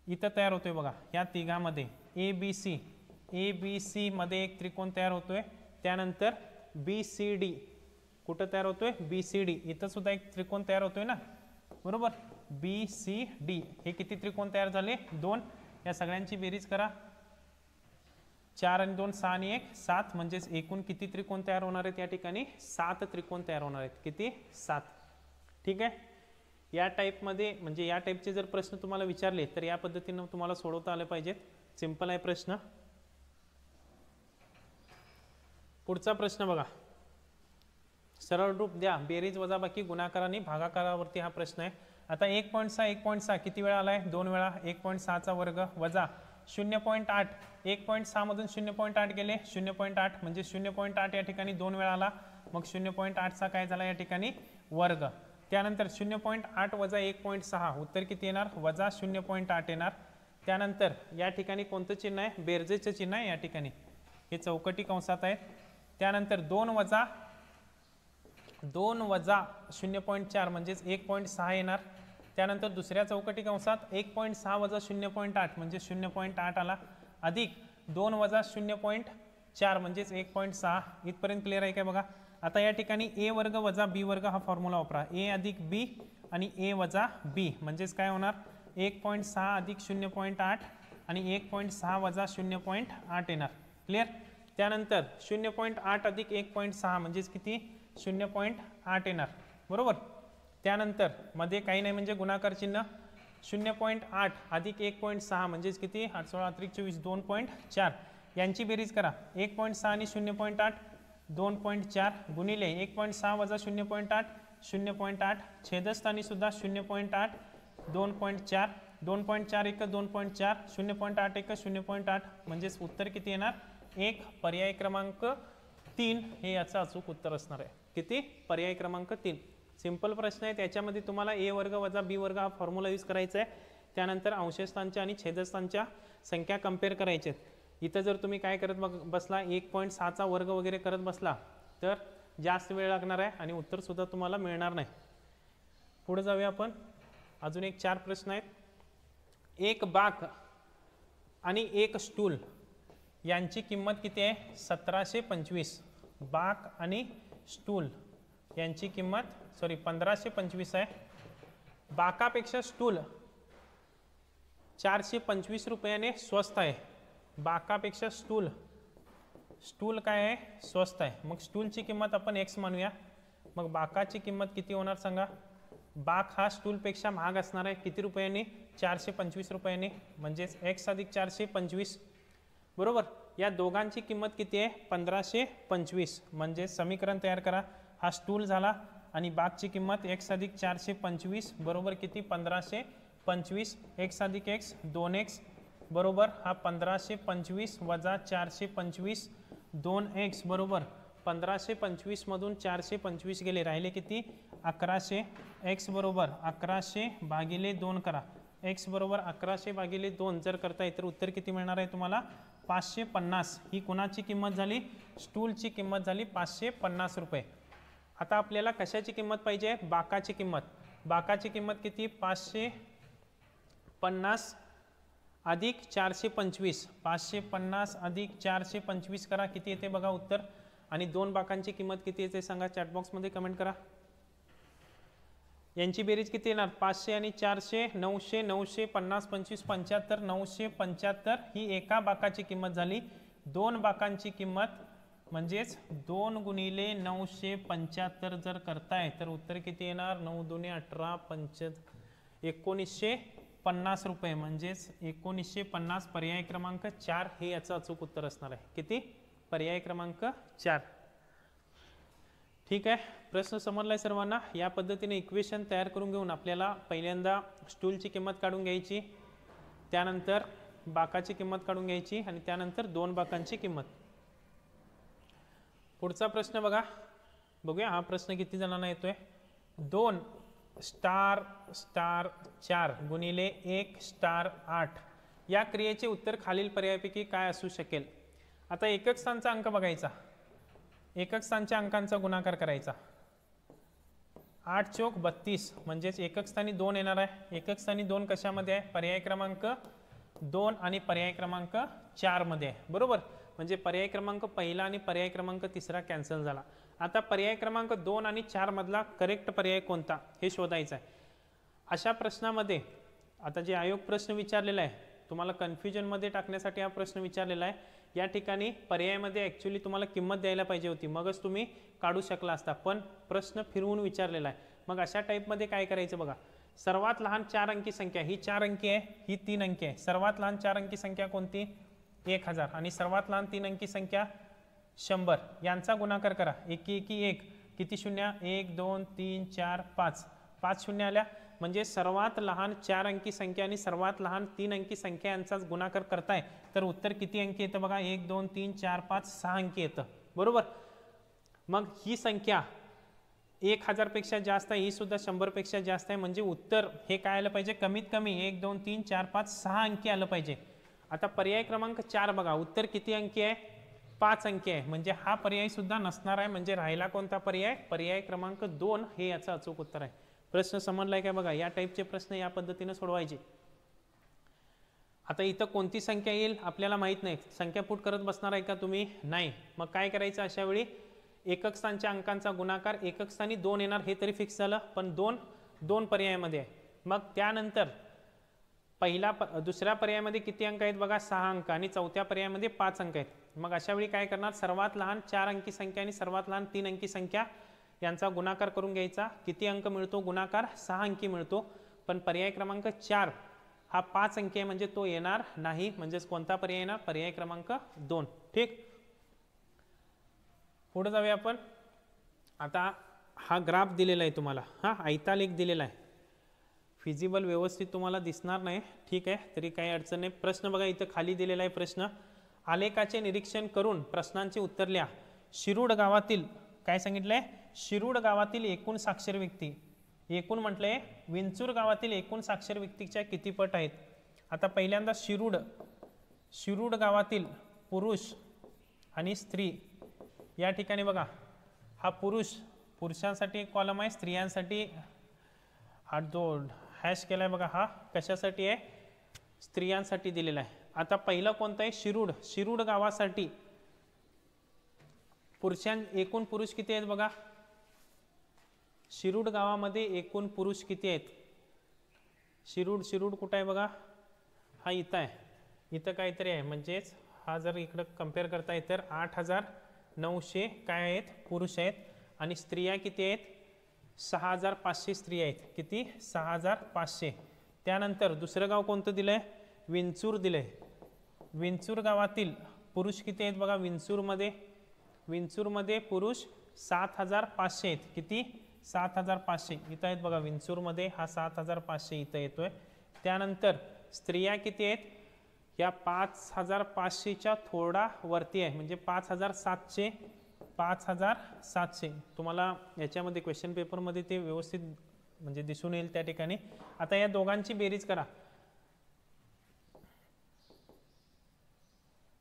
Speaker 1: इथं तयार होतोय बघा. या तिघामध्ये ABC मध्ये एक त्रिकोण तयार होतोय. त्यानंतर BCD कुठं तयार होतोय. BCD इथं सुद्धा एक त्रिकोण तयार होतोय ना बरोबर. BCD हे किती त्रिकोण तयार झाले 2. या सगळ्यांची बेरीज करा. 4 आणि 2 6 आणि 1 7. म्हणजेच एकूण किती त्रिकोण तयार होणार आहेत या ठिकाणी 7 त्रिकोण तयार होणार आहेत. किती 7. ठीक आहे. या टाईपमध्ये म्हणजे या टाईपचे जर प्रश्न तुम्हाला विचारले तर या पद्धतीनं तुम्हाला सोडवता आले पाहिजेत. सिंपल आहे प्रश्न. पुढचा प्रश्न बघा. सरळ रूप द्या. बेरीज वजाबाकी गुणाकार आणि भागाकारावरती हा प्रश्न आहे. आता 1.6 1.6 किती वेळा आलाय 2 वेळा. 1.6चा वर्ग वजा 0.8 1.6 मधून 0.8 गेले 0.8 म्हणजे 0.8 या ठिकाणी 2 वेळा आला. मग 0.8चा काय झाला या ठिकाणी वर्ग. त्यानंतर 0.8 वजा 1.6 उत्तर किती येणार वजा 0.8 येणार. त्यानंतर या ठिकाणी कोणतं चिन्ह आहे बेरजेचं चिन्ह आहे या ठिकाणी. हे चौकटी कंसात आहेत. त्यानंतर 2 वजा 0.4 म्हणजेच 1.6 येणार. त्यानंतर दुसऱ्या चौकटी कंसात 1.6 वजा 0.8 म्हणजे 0.8 आला अधिक 2 वजा 0.4 म्हणजेच 1.6. इथपर्यंत क्लिअर आहे काय बघा. आता या ठिकाणी a वर्ग वजा b वर्ग हा फॉर्म्युला वापरा. a अधिक b आणि a वजा b म्हणजेच काय होणार 1.6 अधिक 0.8 आणि 1.6 वजा 0.8 येणार. क्लिअर. त्यानंतर 0.8 अधिक 1.6 म्हणजेच किती 0.8 येणार बरोबर. त्यानंतर मध्ये काही नाही म्हणजे गुणाकार चिन्ह 0.8 अधिक 1.6 म्हणजेच किती 8 16 अतिरिक्त 24 2.4. यांची बेरीज करा. 1.6 आणि 0.8 2.4 गुणिले 1.6 वजा 0.8 0.8 छेदस्थानी सुद्धा 0.8 2.4 2.4 1 2.4 0.8 1 0.8 म्हणजेच उत्तर किती येणार 1. पर्याय क्रमांक 3 हे याचं अचूक उत्तर असणार आहे. किती पर्याय क्रमांक 3. सिंपल प्रश्न आहे. त्याच्यामध्ये तुम्हाला a वर्ग वजा b वर्ग हा फॉर्म्युला यूज करायचा आहे. त्यानंतर अंशस्थानच्या आणि छेदस्थानच्या संख्या कंपेअर करायच्या आहेत. इथं जर तुम्ही काय करत बसला 1.6चा वर्ग वगैरे करत बसला तर जास्त वेळ लागणार आहे आणि उत्तर सुद्धा तुम्हाला मिळणार नाही. पुढे जाऊया आपण. अजून एक 4 प्रश्न आहेत. एक बाक आणि एक स्टूल यांची किंमत किती आहे 1725. बाक आणि स्टूल यांची किंमत 1525 आहे. बाकापेक्षा स्टूल 425 रुपयाने स्वस्त आहे. बाकापेक्षा स्टूल स्टूल काय आहे, स्वस्त आहे, मग स्टूलची किंमत आपण एक्स मानूया. मग बाकाची किंमत किती होणार सांगा. बाक हा स्टूलपेक्षा महाग असणार आहे, किती रुपयांनी, 425 रुपयांनी, म्हणजेच एक्स अधिक 425. बरोबर. या दोघांची किंमत किती आहे, 1525. म्हणजे समीकरण तयार करा. हा स्टूल झाला आणि बाकची किंमत एक्स अधिक 425 बरोबर किती, 1525. एक्स अधिक एक्स 2x बरोबर हा 1525 वजा 425 2x बरोबर 1525 मधून 425 गेले, राहिले किती, 1100. एक्स बरोबर 1100 भागिले 2 करा. एक्स बरोबर 1100 भागिले 2 जर करताय तर उत्तर किती मिळणार आहे तुम्हाला, 550. ही कोणाची किंमत झाली, स्टूलची किंमत झाली 550 रुपये. आता आपल्याला कशाची किंमत पाहिजे, बाकाची किंमत. बाकाची किंमत किती, 550 अधिक 425. 550 अधिक 425 करा, किती येते बघा उत्तर. आणि दोन बाकांची किंमत किती येते सांगा, चॅटबॉक्समध्ये कमेंट करा. यांची बेरीज किती येणार, 500 आणि 400 900, 900 50 25 75 975. ही एका बाकाची किंमत झाली. दोन बाकांची किंमत म्हणजेच 2 गुणिले 975 जर करताय तर उत्तर किती येणार, 9 दुने 18 1950 रुपये. म्हणजेच 1950. पर्याय क्रमांक 4 हे याचं अचूक उत्तर असणार आहे. किती, पर्याय क्रमांक 4. ठीक आहे, प्रश्न समजलाय सर्वांना. या पद्धतीने इक्वेशन तयार करून घेऊन आपल्याला पहिल्यांदा स्टूलची किंमत काढून घ्यायची, त्यानंतर बाकाची किंमत काढून घ्यायची आणि त्यानंतर दोन बाकांची किंमत. पुढचा प्रश्न बघूया. हा प्रश्न किती जणांना येतोय, 2 स्टार स्टार 4 गुणिले 1 स्टार 8 या क्रियेचे उत्तर खालील पर्यायापैकी काय असू शकेल. आता एकक स्थानचा अंक बघायचा, एकक स्थानच्या अंकांचा गुणाकार करायचा. 8 चौक 32 म्हणजेच एकक स्थानी 2 येणार आहे. एकक स्थानी 2 कशामध्ये आहे, पर्याय क्रमांक 2 आणि पर्याय क्रमांक 4 मध्ये आहे. बरोबर. म्हणजे पर्याय क्रमांक पहिला आणि पर्याय क्रमांक तिसरा कॅन्सल झाला. आता पर्याय क्रमांक 2 आणि 4 मधला करेक्ट पर्याय कोणता हे शोधायचा आहे. अशा प्रश्नामध्ये आता जे आयोग प्रश्न विचारलेला आहे, तुम्हाला कन्फ्युजनमध्ये टाकण्यासाठी हा प्रश्न विचारलेला आहे. या ठिकाणी पर्यायामध्ये ॲक्च्युली तुम्हाला किंमत द्यायला पाहिजे होती, मगच तुम्ही काढू शकला असता, पण प्रश्न फिरवून विचारलेला आहे. मग अशा टाईपमध्ये काय करायचं बघा. सर्वात लहान 4 अंकी संख्या ही 4 अंकी आहे, ही 3 अंकी आहे. सर्वात लहान 4 अंकी संख्या कोणती, 1000 आणि सर्वात लहान 3 अंकी संख्या 100. यांचा गुणाकार करा. 1 1 1 किती शून्य, 1 2 3 4 5 5 शून्य आल्या. म्हणजे सर्वात लहान 4 अंकी संख्या आणि सर्वात लहान 3 अंकी संख्या यांचा गुणाकार करताय तर उत्तर किती अंकी येतं बघा, 1 2 3 4 5 6 अंकी येतं. बरोबर. मग ही संख्या 1000 पेक्षा जास्त आहे, ही सुद्धा 100 पेक्षा जास्त आहे. म्हणजे उत्तर हे काय आलं पाहिजे, कमीत कमी 1 2 3 4 5 6 अंकी आलं पाहिजे. आता पर्याय क्रमांक 4 बघा, उत्तर किती अंकी आहे, 5 अंकी आहे. म्हणजे हा पर्याय सुद्धा नसणार आहे. म्हणजे राहिला कोणता पर्याय, पर्याय क्रमांक 2 हे याचं अचूक उत्तर आहे. प्रश्न समजलाय का बघा. या टाईपचे प्रश्न या पद्धतीने सोडवायचे. आता इथं कोणती संख्या येईल आपल्याला माहित नाही. संख्या पुट करत बसणार आहे का तुम्ही, नाही. मग काय करायचं अशा वेळी, एकक स्थानच्या अंकांचा गुणाकार एकक स्थानी 2 येणार हे तरी फिक्स झालं, पण 2 पर्यायामध्ये आहे. मग त्यानंतर दुसऱ्या पर्यायामध्ये किती अंक आहेत बघा, 6 अंक आणि चौथ्या पर्यायामध्ये 5 अंक आहेत. मग अशा वेळी काय करणार, सर्वात लहान 4 अंकी संख्या आणि सर्वात लहान 3 अंकी संख्या यांचा गुणाकार करून घ्यायचा. किती अंक मिळतो गुणाकार, 6 अंकी मिळतो. पण पर्याय क्रमांक 4 हा 5 अंकी आहे, म्हणजे तो येणार नाही. म्हणजेच कोणता पर्याय येणार, पर्याय क्रमांक 2. ठीक, पुढे जाऊया आपण. आता हा ग्राफ दिलेला आहे तुम्हाला, हा आयतालेख दिलेला आहे. फिजिबल व्यवस्थित तुम्हाला दिसणार नाही, ठीक आहे, तरी काही अडचण नाही. प्रश्न बघा, इथं खाली दिलेला आहे प्रश्न. आलेखाचे निरीक्षण करून प्रश्नांची उत्तर लिहा. शिरूड गावातील काय सांगितलंय, शिरूड गावातील एकूण साक्षर व्यक्ती, एकूण म्हटलंय विंचूर गावातील एकूण साक्षर व्यक्तीच्या किती पट आहेत. आता पहिल्यांदा शिरूड गावातील पुरुष आणि स्त्री या ठिकाणी बघा, हा पुरुषांसाठी एक कॉलम आहे, स्त्रियांसाठी हा जो हॅश केलाय बघा, हा कशासाठी आहे, स्त्रियांसाठी दिलेला आहे. आता पहिलं कोणतं आहे, शिरूड गावासाठी एकूण पुरुष किती आहेत बघा. शिरूड गावामध्ये एकूण पुरुष किती आहेत. शिरूड कुठं आहे बघा, हा इथं आहे, इथं काहीतरी आहे. म्हणजेच हा जर इकडं कम्पेअर करता येत तर 8,900 काय आहेत पुरुष आहेत आणि स्त्रिया किती आहेत 6,500 स्त्रिया आहेत. किती 6,500. त्यानंतर दुसरं गाव कोणतं दिलंय विंचूर दिलंय. विंचूर गावातील पुरुष किती आहेत बघा विंचूरमध्ये पुरुष 7,500 आहेत. किती 7,500 इथं आहेत बघा विंचूरमध्ये हा 7,500 इथं येतोय. त्यानंतर स्त्रिया किती आहेत या 5,500च्या थोडा वरती आहे म्हणजे 5,700 तुम्हाला याच्यामध्ये क्वेश्चन पेपरमध्ये ते व्यवस्थित म्हणजे दिसून येईल त्या ठिकाणी. आता या दोघांची बेरीज करा.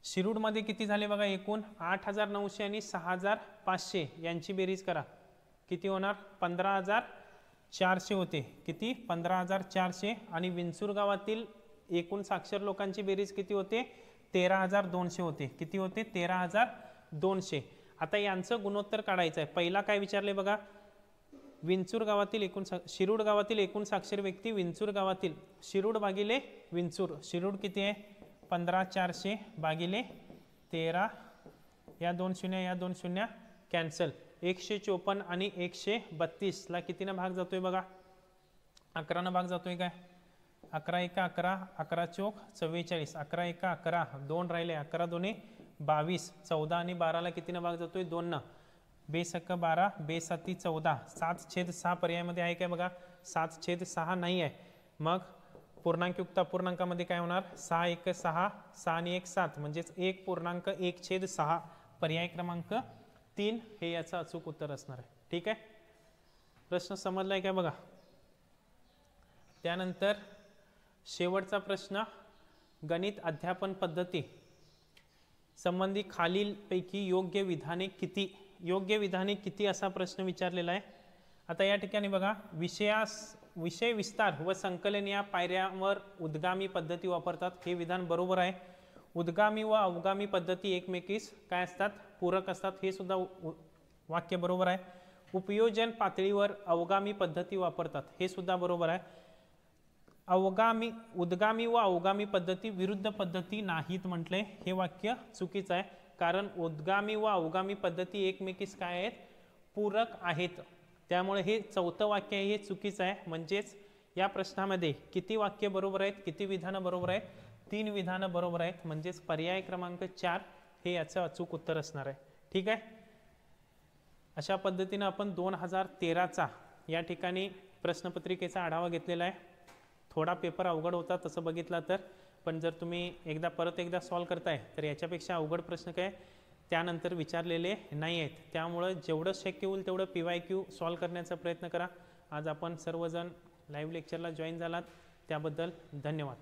Speaker 1: शिरूडमध्ये किती झाले बघा एकूण 8,900 आणि 6,500 यांची बेरीज करा किती होणार 15,400 होते. किती 15,400 आणि विंचूर गावातील एकूण साक्षर लोकांची बेरीज किती होते 13,200 होते. किती होते 13,200. आता यांचं गुणोत्तर काढायचं आहे. पहिला काय विचारले बघा विंचूर गावातील एकूण शिरूड गावातील एकूण साक्षर व्यक्ती विंचूर गावातील शिरूड भागिले विंचूर शिरूड किती आहे 15,400 भागिले 13 या 2 शून्य कॅन्सल 154 आणि 132 ला कितीनं भाग जातोय बघा 11 भाग जातोय काय 11 एका 11 11 चौक 44 11 एका 11 2 राहिले 11 दोन्ही 22 14 आणि 12 ला कितीनं भाग जातोय 2 न 2 बेसाती 14 7/6 पर्यायामध्ये आहे काय बघा 7/6 नाही आहे. मग पूर्णांकयुक्त अपूर्णांकामध्ये काय होणार 6 1 6 6 आणि 1 7 म्हणजेच 1.1/6 पर्याय क्रमांक 3 हे याचं अचूक उत्तर असणार आहे. ठीक आहे प्रश्न समजलाय काय बघा. त्यानंतर शेवटचा प्रश्न गणित अध्यापन पद्धती संबंधी खालीलपैकी योग्य विधाने किती असा प्रश्न विचारलेला आहे. आता या ठिकाणी बघा विषय विस्तार व संकलन या पायऱ्यांवर उद्गामी पद्धती वापरतात हे विधान बरोबर आहे. उद्गामी व अवगामी पद्धती एकमेकीस काय असतात पूरक असतात हे सुद्धा वाक्य बरोबर आहे. उपयोजन पातळीवर अवगामी पद्धती वापरतात हे सुद्धा बरोबर आहे. उद्गामी व अवगामी पद्धती विरुद्ध पद्धती नाहीत म्हटले हे वाक्य चुकीचं आहे. कारण उद्गामी व अवगामी पद्धती एकमेकीस काय आहेत पूरक आहेत. त्यामुळे हे चौथं वाक्य हे चुकीचं आहे. म्हणजेच या प्रश्नामध्ये किती वाक्य बरोबर आहेत किती विधानं बरोबर आहेत 3 विधानं बरोबर आहेत. म्हणजेच पर्याय क्रमांक 4 हे याचं अचूक उत्तर असणार आहे. ठीक आहे अशा पद्धतीने आपण 2013चा या ठिकाणी प्रश्नपत्रिकेचा आढावा घेतलेला आहे. थोडा पेपर अवघड होता तसं बघितलं तर पण जर तुम्ही परत एकदा सॉल्व करताय तर याच्यापेक्षा अवघड प्रश्न काय त्यानंतर विचारलेले नाही आहेत. त्यामुळे जेवढं शक्य होईल तेवढं PYQ सॉल्व करण्याचा प्रयत्न करा. आज आपण सर्वजण लाईव्ह लेक्चरला जॉईन झालात त्याबद्दल धन्यवाद.